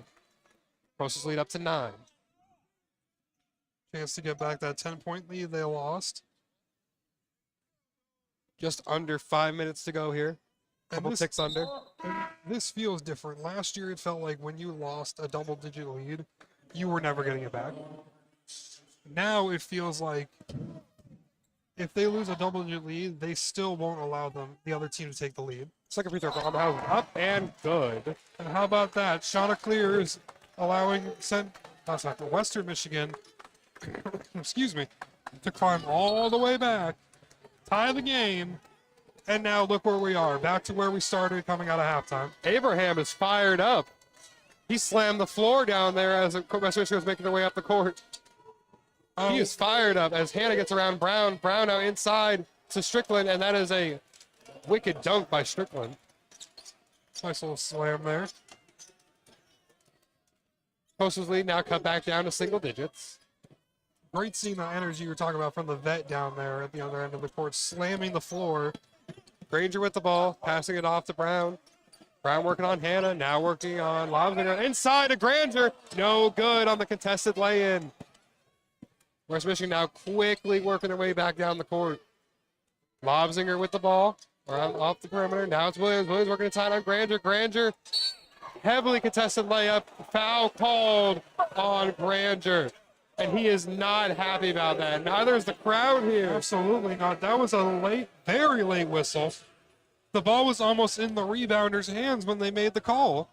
Coastal's lead up to 9. Chance to get back that 10-point lead they lost. Just under 5 minutes to go here. Couple ticks under. And this feels different. Last year, it felt like when you lost a double-digit lead, you were never getting it back. Now it feels like if they lose a double-digit lead, they still won't allow the other team to take the lead. Second free throw for Amenhauser up and good. And how about that? Chanticleers allowing Western Michigan, excuse me, to climb all the way back, tie the game, and now look where we are, back to where we started coming out of halftime. Abraham is fired up. He slammed the floor down there as Western Michigan was making their way up the court. He is fired up as Hannah gets around Brown. Brown now inside to Strickland, and that is a wicked dunk by Strickland. Nice little slam there. Coastal's lead now cut back down to single digits. Great seeing the energy you were talking about from the vet down there at the other end of the court, slamming the floor. Granger with the ball, passing it off to Brown. Brown working on Hannah, now working on Lobsinger. Inside to Granger, no good on the contested lay-in. West Michigan now quickly working their way back down the court. Lobsinger with the ball, off the perimeter. Now it's Williams. Williams working inside on Granger. Granger, heavily contested layup. Foul called on Granger. And he is not happy about that. Neither is the crowd here. Absolutely not. That was a late, very late whistle. The ball was almost in the rebounder's hands when they made the call.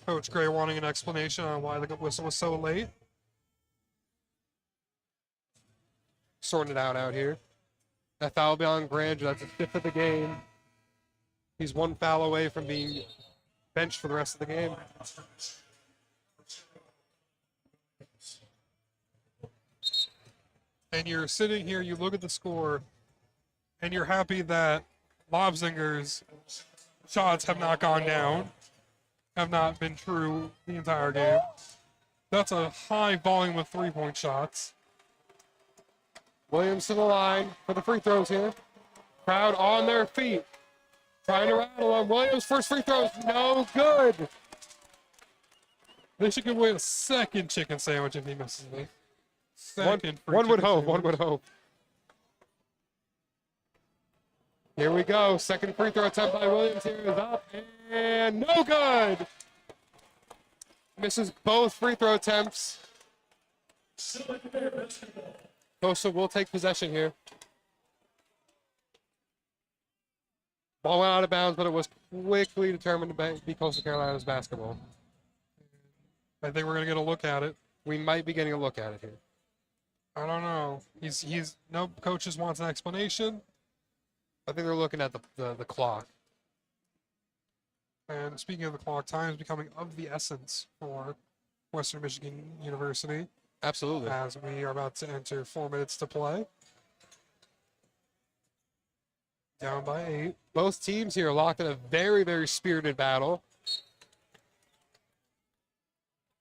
Coach Gray wanting an explanation on why the whistle was so late. Sorting it out here. That foul will be on Granger. That's the 5th of the game. He's one foul away from being benched for the rest of the game. And you're sitting here, you look at the score, and you're happy that Lobsinger's shots have not gone down, have not been true the entire game. That's a high volume of three-point shots. Williams to the line for the free throws here. Crowd on their feet. Trying to rattle on Williams. First free throw is no good. They should give away a second chicken sandwich if he misses it. One would hope. One would hope. Here we go. Second free throw attempt by Williams here is up and no good. Misses both free throw attempts. Coastal will take possession here. Ball went out of bounds, but it was quickly determined to be Coastal Carolina's basketball. I think we're going to get a look at it. We might be getting a look at it here. I don't know. No coaches wants an explanation. I think they're looking at the clock. And speaking of the clock, time is becoming of the essence for Western Michigan University. Absolutely. As we are about to enter 4 minutes to play. Down by 8. Both teams here locked in a very, very spirited battle.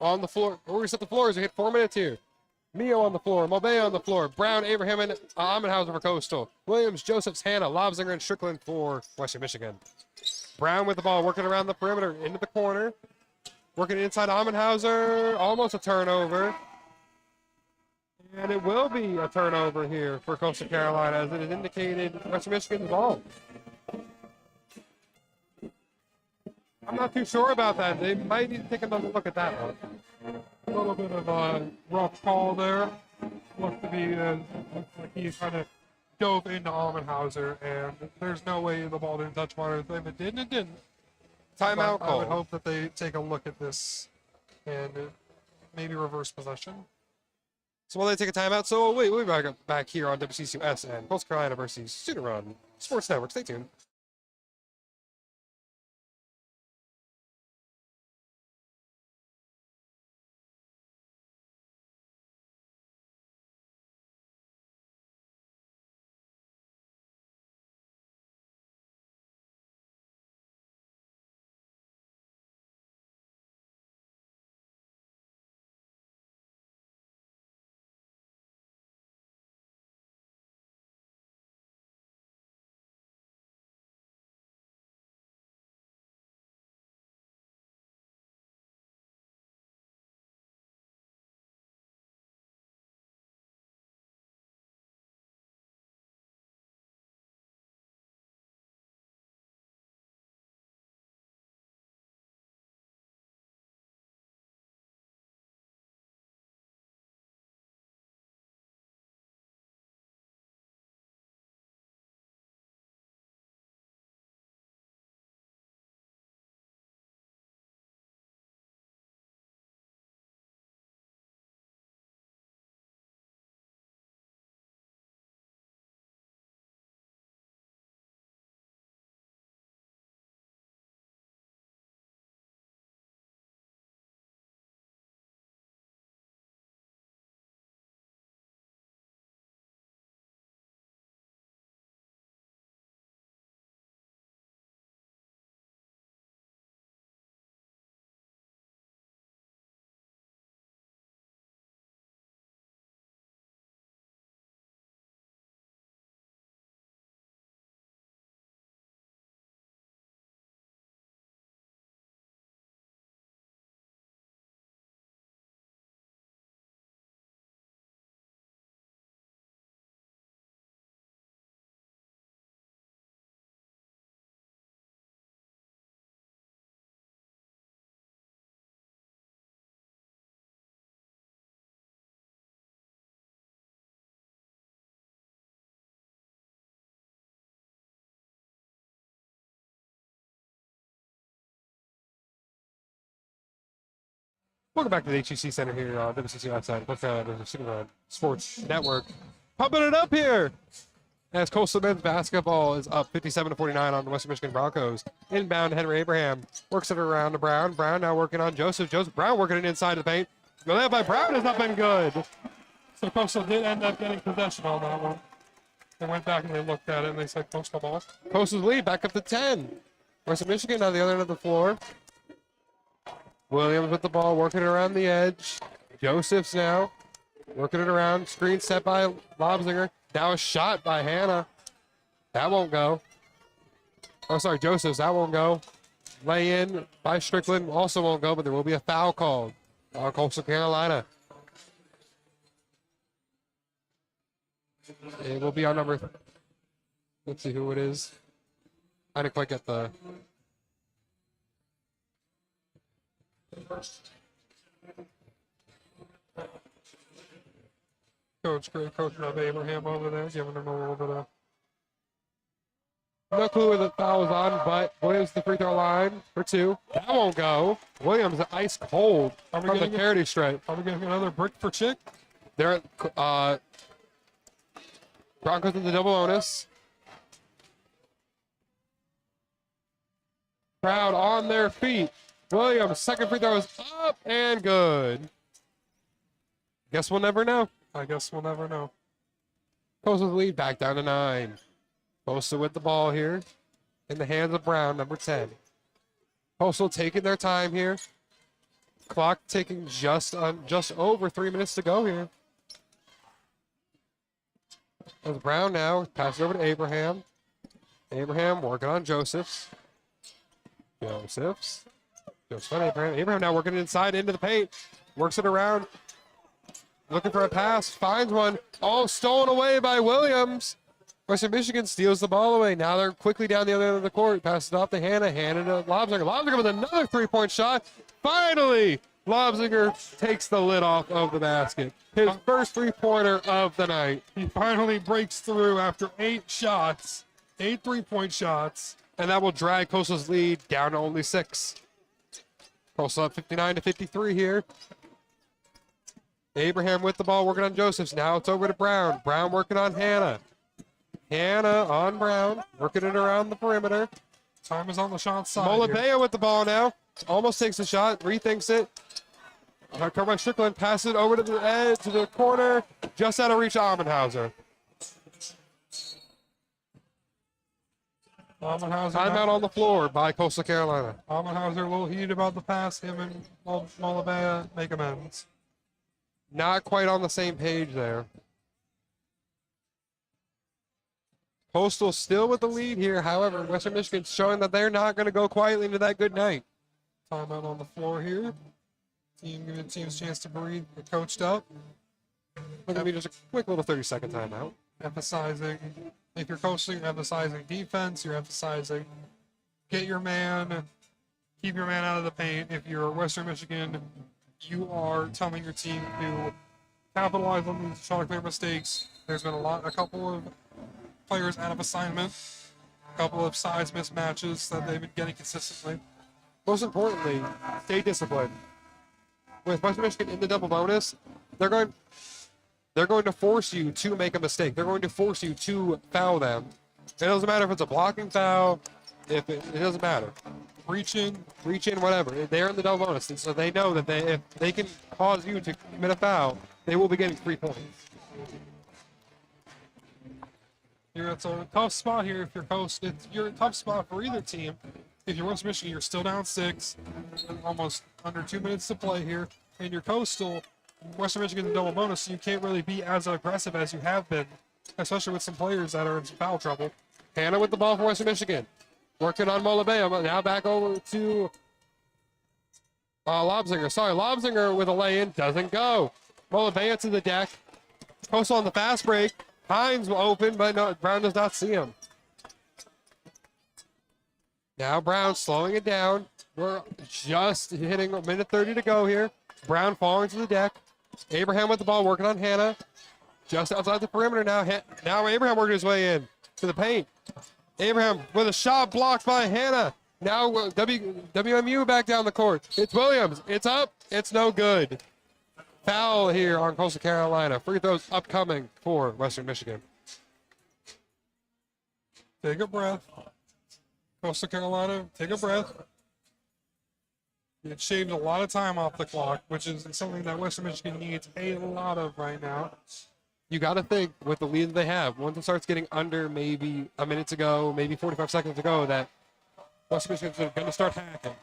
On the floor. We're going to set the floor as we hit 4 minutes here. Mio on the floor. Mulvey on the floor. Brown, Abraham, and Amenhauser for Coastal. Williams, Josephs, Hannah, Lobsinger, and Strickland for Western Michigan. Brown with the ball, working around the perimeter, into the corner. Working inside Amenhauser. Almost a turnover. And it will be a turnover here for Coastal Carolina, as it is indicated Western Michigan's ball. I'm not too sure about that. They might need to take another look at that one. A little bit of a rough call there. Looked to be looks like he kind of dove into Almenhauser, and there's no way the ball didn't touch water. If it didn't, it didn't. Timeout But I call. would hope that they take a look at this and maybe reverse possession. So while they take a timeout, so we'll be back here on WCCUS and Coastal Carolina versus Student Run Sports Network. Stay tuned. Welcome back to the HEC Center here on WCCU outside Coastal Carolina versus Student Run Sports Network. Pumping it up here as Coastal men's basketball is up 57-49 on the Western Michigan Broncos. Inbound, Henry Abraham works it around to Brown. Brown now working on Joseph. Joseph Brown working it inside the paint. The layup by Brown has not been good. So Coastal did end up getting possession on that one. They went back and they looked at it and they said Coastal ball. Coastal's lead back up to 10. Western Michigan on the other end of the floor. Williams with the ball, working it around the edge. Joseph's now working it around. Screen set by Lobsinger. Now a shot by Hannah. That won't go. Oh, sorry, Joseph's. That won't go. Lay in by Strickland also won't go, but there will be a foul called on Coastal Carolina. It will be on number. Let's see who it is. I didn't quite get the. Great coaching of Abraham over there, giving him a little bit of. No clue where the foul was on, but Williams the free throw line for two. That won't go. Williams ice cold from the parity stripe. Are we getting another brick for Chick? They're Broncos in the double onus. Crowd on their feet. Williams, second free throw is up and good. Guess we'll never know. I guess we'll never know. Coastal's lead back down to 9. Coastal with the ball here in the hands of Brown, number 10. Coastal taking their time here. Clock taking just over 3 minutes to go here. As Brown now passes over to Abraham. Abraham working on Josephs. Josephs on Abraham. Abraham now working inside into the paint. Works it around. looking for a pass, finds one. Oh, stolen away by Williams. Western Michigan steals the ball away. Now they're quickly down the other end of the court. Passes it off to Hannah. Hannah to Lobzinger. Lobzinger with another three-point shot. Finally, Lobzinger takes the lid off of the basket. His first three-pointer of the night. He finally breaks through after 8 shots, 8 3-point shots. And that will drag Coastal's lead down to only 6. Coastal up 59-53 here. Abraham with the ball, working on Josephs. Now it's over to Brown. Brown working on Hannah. Hannah on Brown, working it around the perimeter. Time is on the shot side. Molabea with the ball now. Almost takes a shot, rethinks it. Covered by Strickland, passes it over to the edge, to the corner. Just out of reach of Amenhauser. Timeout on the floor by Coastal Carolina. Amenhauser a little heated about the pass. Him and Molabea make amends. Not quite on the same page there. Coastal still with the lead here. However, Western Michigan's showing that they're not going to go quietly into that good night. Timeout on the floor here. Give the team's chance to breathe. Get coached up. Look at me, just a quick little 30-second timeout. Emphasizing, if you're coasting, you're emphasizing defense. You're emphasizing get your man, keep your man out of the paint. If you're Western Michigan, you are telling your team to capitalize on these shot clear mistakes. There's been a couple of players out of assignment, a couple of size mismatches that they've been getting consistently. Most importantly, stay disciplined. With Western Michigan in the double bonus, they're going to force you to make a mistake. They're going to force you to foul them. It doesn't matter if it's a blocking foul. It doesn't matter. Reach in, whatever. They're in the double bonus, and so they know that if they can cause you to commit a foul, they will be getting 3 points. It's a tough spot here if you're coast. You're a tough spot for either team. If you're West Michigan, you're still down 6, almost under 2 minutes to play here, and you're Coastal. Western Michigan in double bonus, so you can't really be as aggressive as you have been, especially with some players that are in foul trouble. Hannah with the ball for Western Michigan, working on Molabea. Now back over to Lobzinger. Sorry, Lobzinger with a lay-in, doesn't go. Molabea to the deck. Coastal on the fast break. Hines will open, but no, Brown does not see him. Now Brown slowing it down. We're just hitting a minute 30 to go here. Brown falling to the deck. Abraham with the ball, working on Hannah. Just outside the perimeter now. Now Abraham working his way in to the paint. Abraham with a shot blocked by Hannah. Now WMU back down the court. It's Williams. It's up. It's no good. Foul here on Coastal Carolina. Free throws upcoming for Western Michigan. Take a breath. Coastal Carolina, take a breath. It shaved a lot of time off the clock, which is something that Western Michigan needs a lot of right now. You got to think with the lead that they have, once it starts getting under maybe a minute to go, maybe 45 seconds to go, that Western Michigan's going to start hacking.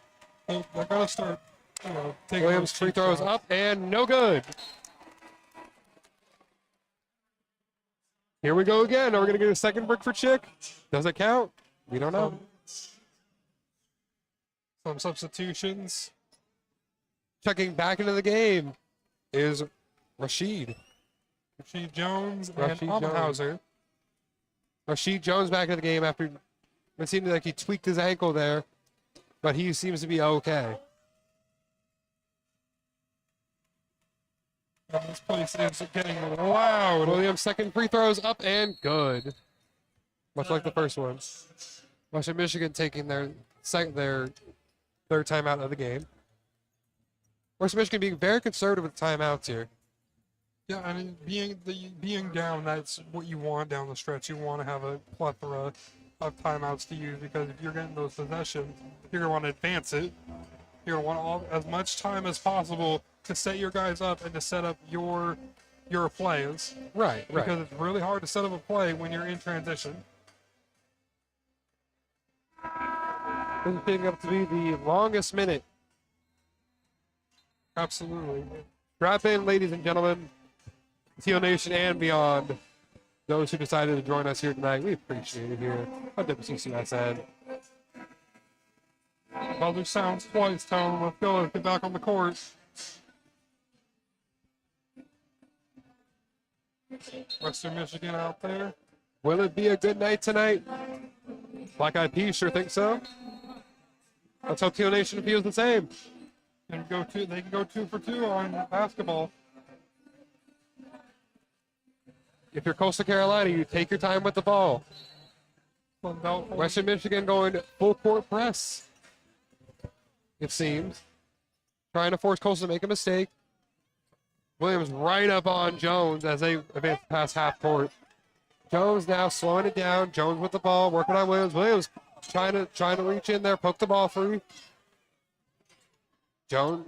They're going to start, taking Williams free throws up and no good. Here we go again. Are we going to get a second brick for Chick? Does it count? We don't know. Some substitutions. Checking back into the game is Rashid. Rashid Jones Rashid and Amenhauser. Rashid Jones back in the game after it seemed like he tweaked his ankle there, but he seems to be okay. And this place is getting loud. Williams' second free throws up and good. Much like the first one. Western Michigan taking their third timeout of the game. Western Michigan being very conservative with timeouts here. Yeah, I mean, being down, that's what you want down the stretch. You want to have a plethora of timeouts to use, because if you're getting those possessions, you're going to want to advance it. You're going to want as much time as possible to set your guys up and to set up your plays. Right. Because it's really hard to set up a play when you're in transition. This is picking up to be the longest minute. Absolutely. Strap in, ladies and gentlemen. Teal Nation and beyond. Those who decided to join us here tonight, we appreciate it here on WCCSN. Buzzer sounds twice, telling them, let's go, let's get back on the court. Western Michigan out there. Will it be a good night tonight? Black Eyed Peas sure think so. Let's hope Teal Nation feels the same. They can go 2 for 2 on basketball. If you're Coastal Carolina, you take your time with the ball. Western Michigan going full court press, it seems. Trying to force Coastal to make a mistake. Williams right up on Jones as they advance past half court. Jones now slowing it down. Jones with the ball, working on Williams. Williams trying to reach in there, poke the ball free. Jones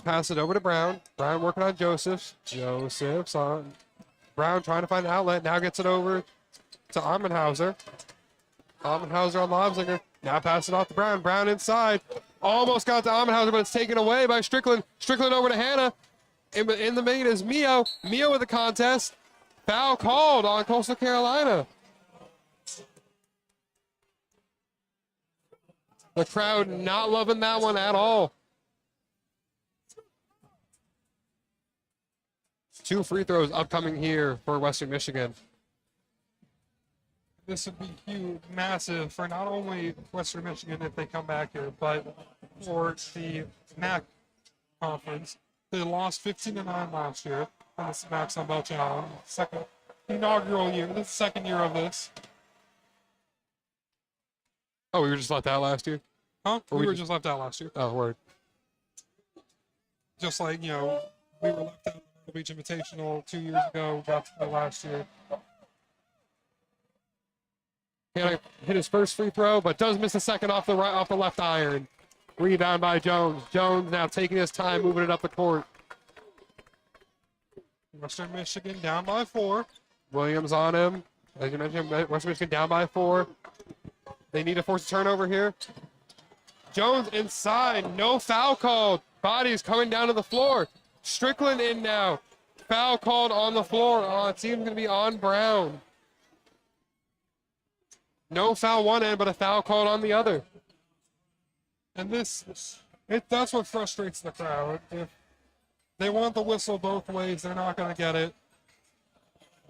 passes it over to Brown. Brown working on Joseph. Joseph's on. Brown trying to find an outlet. Now gets it over to Amenhauser. Amenhauser on Lobsinger. Now pass it off to Brown. Brown inside. Almost got to Amenhauser, but it's taken away by Strickland. Strickland over to Hannah. In the main is Mio. Mio with the contest. Foul called on Coastal Carolina. The crowd not loving that one at all. 2 free throws upcoming here for Western Michigan. This would be huge, massive for not only Western Michigan if they come back here, but for the MAC conference. They lost 15-9 last year on the MAC Sunbelt Challenge. Second inaugural year. This is the second year of this. Oh, we were just left out last year? Huh? We were just left out last year. Oh, word. Just like, we were left out of the Beach Invitational 2 years ago, got to the last year. Can't hit his first free throw, but does miss a second off the left iron. Rebound by Jones. Jones now taking his time, moving it up the court. Western Michigan down by 4. Williams on him. As you mentioned, Western Michigan down by 4. They need to force a turnover here. Jones inside. No foul called. Bodies coming down to the floor. Strickland in now. Foul called on the floor. It seems going to be on Brown. No foul one end, but a foul called on the other. And that's what frustrates the crowd. If they want the whistle both ways, they're not going to get it.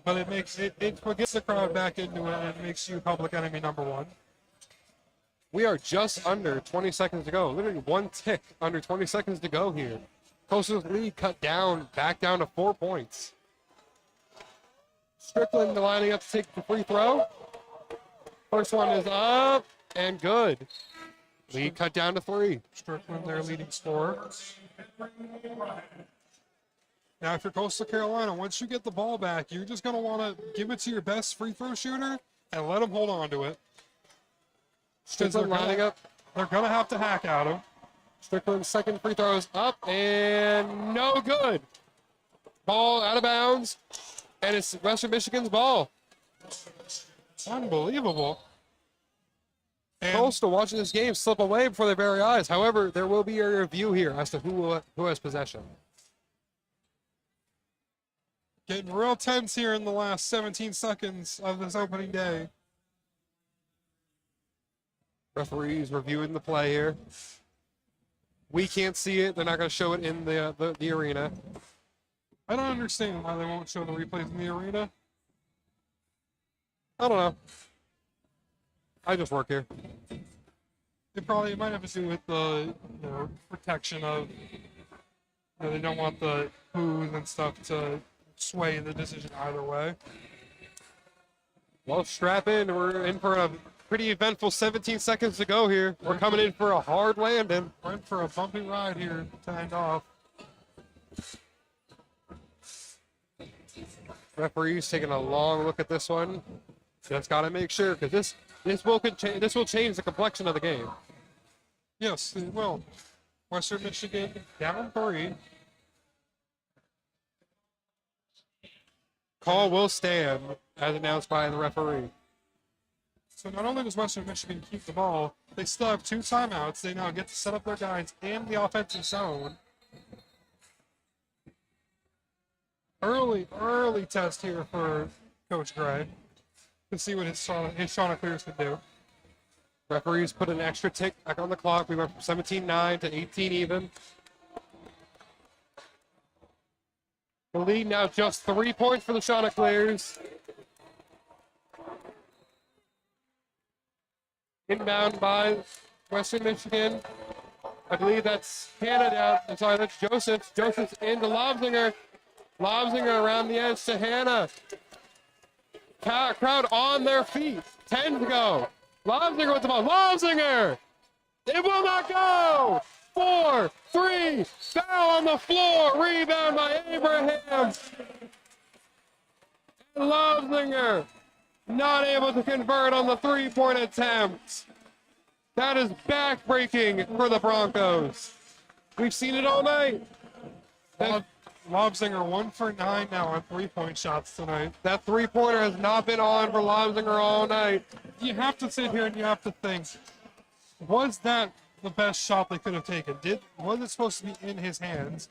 But it gets the crowd back into it, and it makes you public enemy number 1. We are just under 20 seconds to go. Literally 1 tick under 20 seconds to go here. Coastal's lead cut down, back down to 4 points. Strickland lining up to take the free throw. First one is up and good. Lead cut down to 3. Strickland, their leading scorer. Now, if you're Coastal Carolina, once you get the ball back, you're just going to want to give it to your best free throw shooter and let him hold on to it. Strickland lining up. They're going to have to hack at him. Strickland's second free throw is up and no good. Ball out of bounds, and it's Western Michigan's ball. Unbelievable. And Coastal watching this game slip away before their very eyes. However, there will be a review here as to who has possession. getting real tense here in the last 17 seconds of this opening day. Referees reviewing the play here. We can't see it. They're not going to show it in the arena. I don't understand why they won't show the replays in the arena. I don't know. I just work here. It might have to do with the protection of they don't want the boos and stuff to sway the decision either way. Well, strap in. We're in for a pretty eventful 17 seconds to go here. We're coming in for a hard landing. We're in for a bumpy ride here to end off. Referees taking a long look at this one. Just got to make sure, because this will change the complexion of the game. Yes, it will. Western Michigan down 3. Call will stand, as announced by the referee. So not only does Western Michigan keep the ball, they still have 2 timeouts. They now get to set up their guys in the offensive zone. Early test here for Coach Gray to see what his Chanticleers can do. Referees put an extra tick back on the clock. We went from 17-9 to 18 even. The lead now just 3 points for the Chanticleers. Inbound by Western Michigan. I believe that's Hannah down. I'm sorry, that's Joseph. Joseph's into Lobzinger. Lobzinger around the edge to Hannah. Crowd on their feet. 10 to go. Lobzinger with the ball. Lobzinger! It will not go! 4, 3, foul on the floor. Rebound by Abraham. And Lobzinger not able to convert on the three-point attempt. That is back-breaking for the Broncos. We've seen it all night. Lobzinger 1 for 9 now on three-point shots tonight. That three-pointer has not been on for Lobzinger all night. You have to sit here and you have to think, was that the best shot they could have taken? Was it supposed to be in his hands?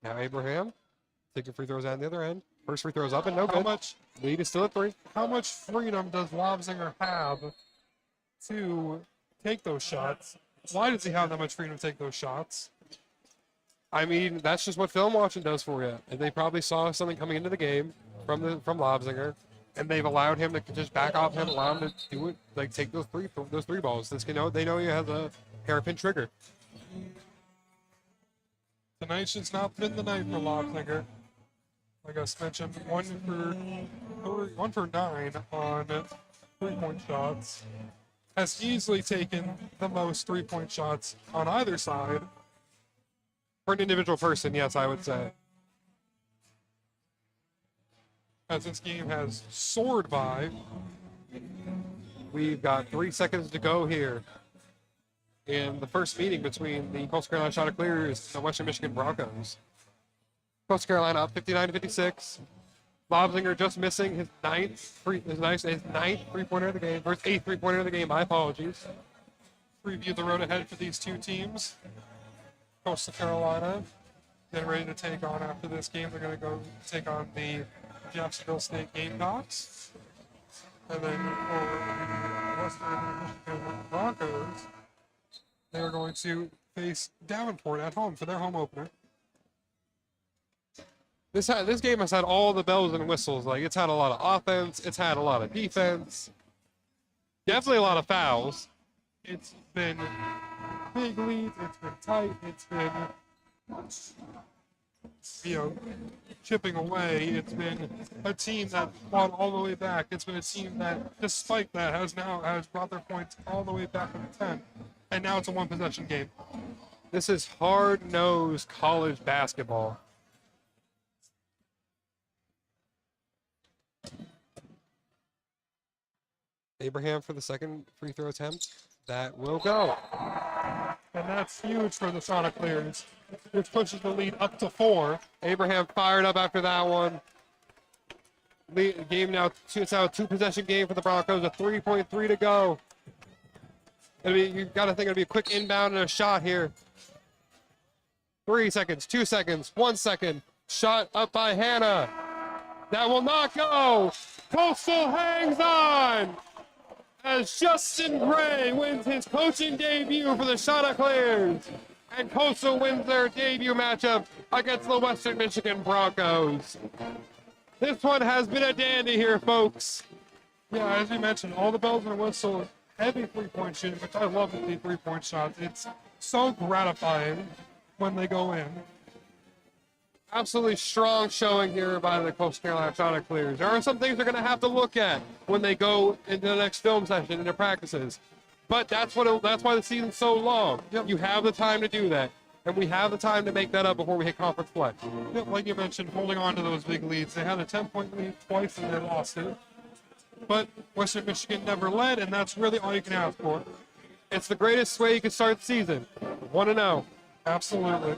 Now Abraham taking free throws out the other end. First free throws up and no How good. much Lead is still at 3. how much freedom does Lobzinger have to take those shots? Why does he have that much freedom to take those shots? I mean, that's just what film watching does for you. And they probably saw something coming into the game from Lobzinger, and they've allowed him to just back off him, allow him to do it, like take those three balls. They know he has a hairpin trigger. Tonight's just not been the night for Lobzinger. Like I mentioned, 1 for 9 on three-point shots. Has easily taken the most three-point shots on either side. For an individual person, yes, I would say. As this game has soared by. We've got 3 seconds to go here in the first meeting between the Coastal Carolina Chanticleers and the Western Michigan Broncos. Coastal Carolina up 59-56. Lobzinger just missing his ninth three-pointer of the game. First 8th three-pointer of the game. My apologies. Preview the road ahead for these two teams. Coastal Carolina getting ready to take on after this game. They're going to go take on the Jacksonville State Gamecocks. And then for the Western Michigan Broncos, they're going to face Davenport at home for their home opener. This game has had all the bells and whistles. Like, it's had a lot of offense. It's had a lot of defense. Definitely a lot of fouls. It's been big leads. It's been tight. It's been, chipping away. It's been a team that fought all the way back. It's been a team that, despite that, has brought their points all the way back to the 10. And now it's a one-possession game. This is hard-nosed college basketball. Abraham for the second free throw attempt. That will go. And that's huge for the Chanticleers, which pushes the lead up to 4. Abraham fired up after that one. Game now, it's now a two-possession game for the Broncos. A 3.3 to go. You've got to think it'll be a quick inbound and a shot here. 3 seconds, 2 seconds, 1 second. Shot up by Hannah. That will not go. Coastal hangs on as Justin Gray wins his coaching debut for the Chanticleers. And Coastal wins their debut matchup against the Western Michigan Broncos. This one has been a dandy here, folks. Yeah, as you mentioned, all the bells and whistles, heavy three-point shooting, which I love with the three-point shots. It's so gratifying when they go in. Absolutely strong showing here by the Coastal Carolina Chanticleers. There are some things they're going to have to look at when they go into the next film session, into practices. But that's why the season's so long. Yep. You have the time to do that. And we have the time to make that up before we hit conference play. Yeah, like you mentioned, holding on to those big leads. They had a 10-point lead twice and they lost it. But Western Michigan never led, and that's really all you can ask for. It's the greatest way you can start the season. 1-0. Absolutely.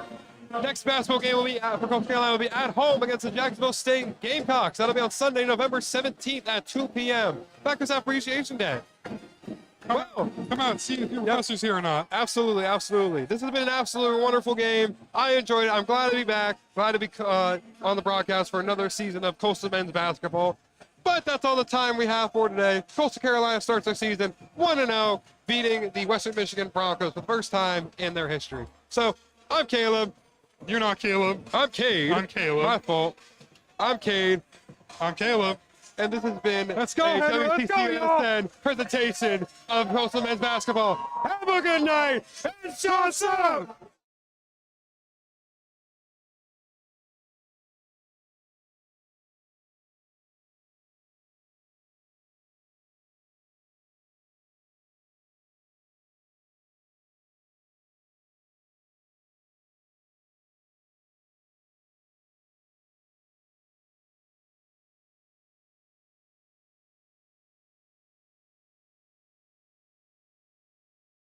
Next basketball game will be for Coastal Carolina will be at home against the Jacksonville State Gamecocks. That'll be on Sunday, November 17th at 2 p.m. Backers Appreciation Day. Well, Come out, see if your professor's here or not. absolutely, absolutely. This has been an absolutely wonderful game. I enjoyed it. I'm glad to be back. Glad to be on the broadcast for another season of Coastal men's basketball. But that's all the time we have for today. Coastal Carolina starts their season 1-0, beating the Western Michigan Broncos for the first time in their history. So, I'm Caleb. You're not Caleb. I'm Cade. I'm Caleb. My fault. I'm Cade. I'm Caleb. And this has been Let's go, a Henry. Let's go, y'all. WTCSN presentation of Coastal Men's Basketball. Have a good night and shots up!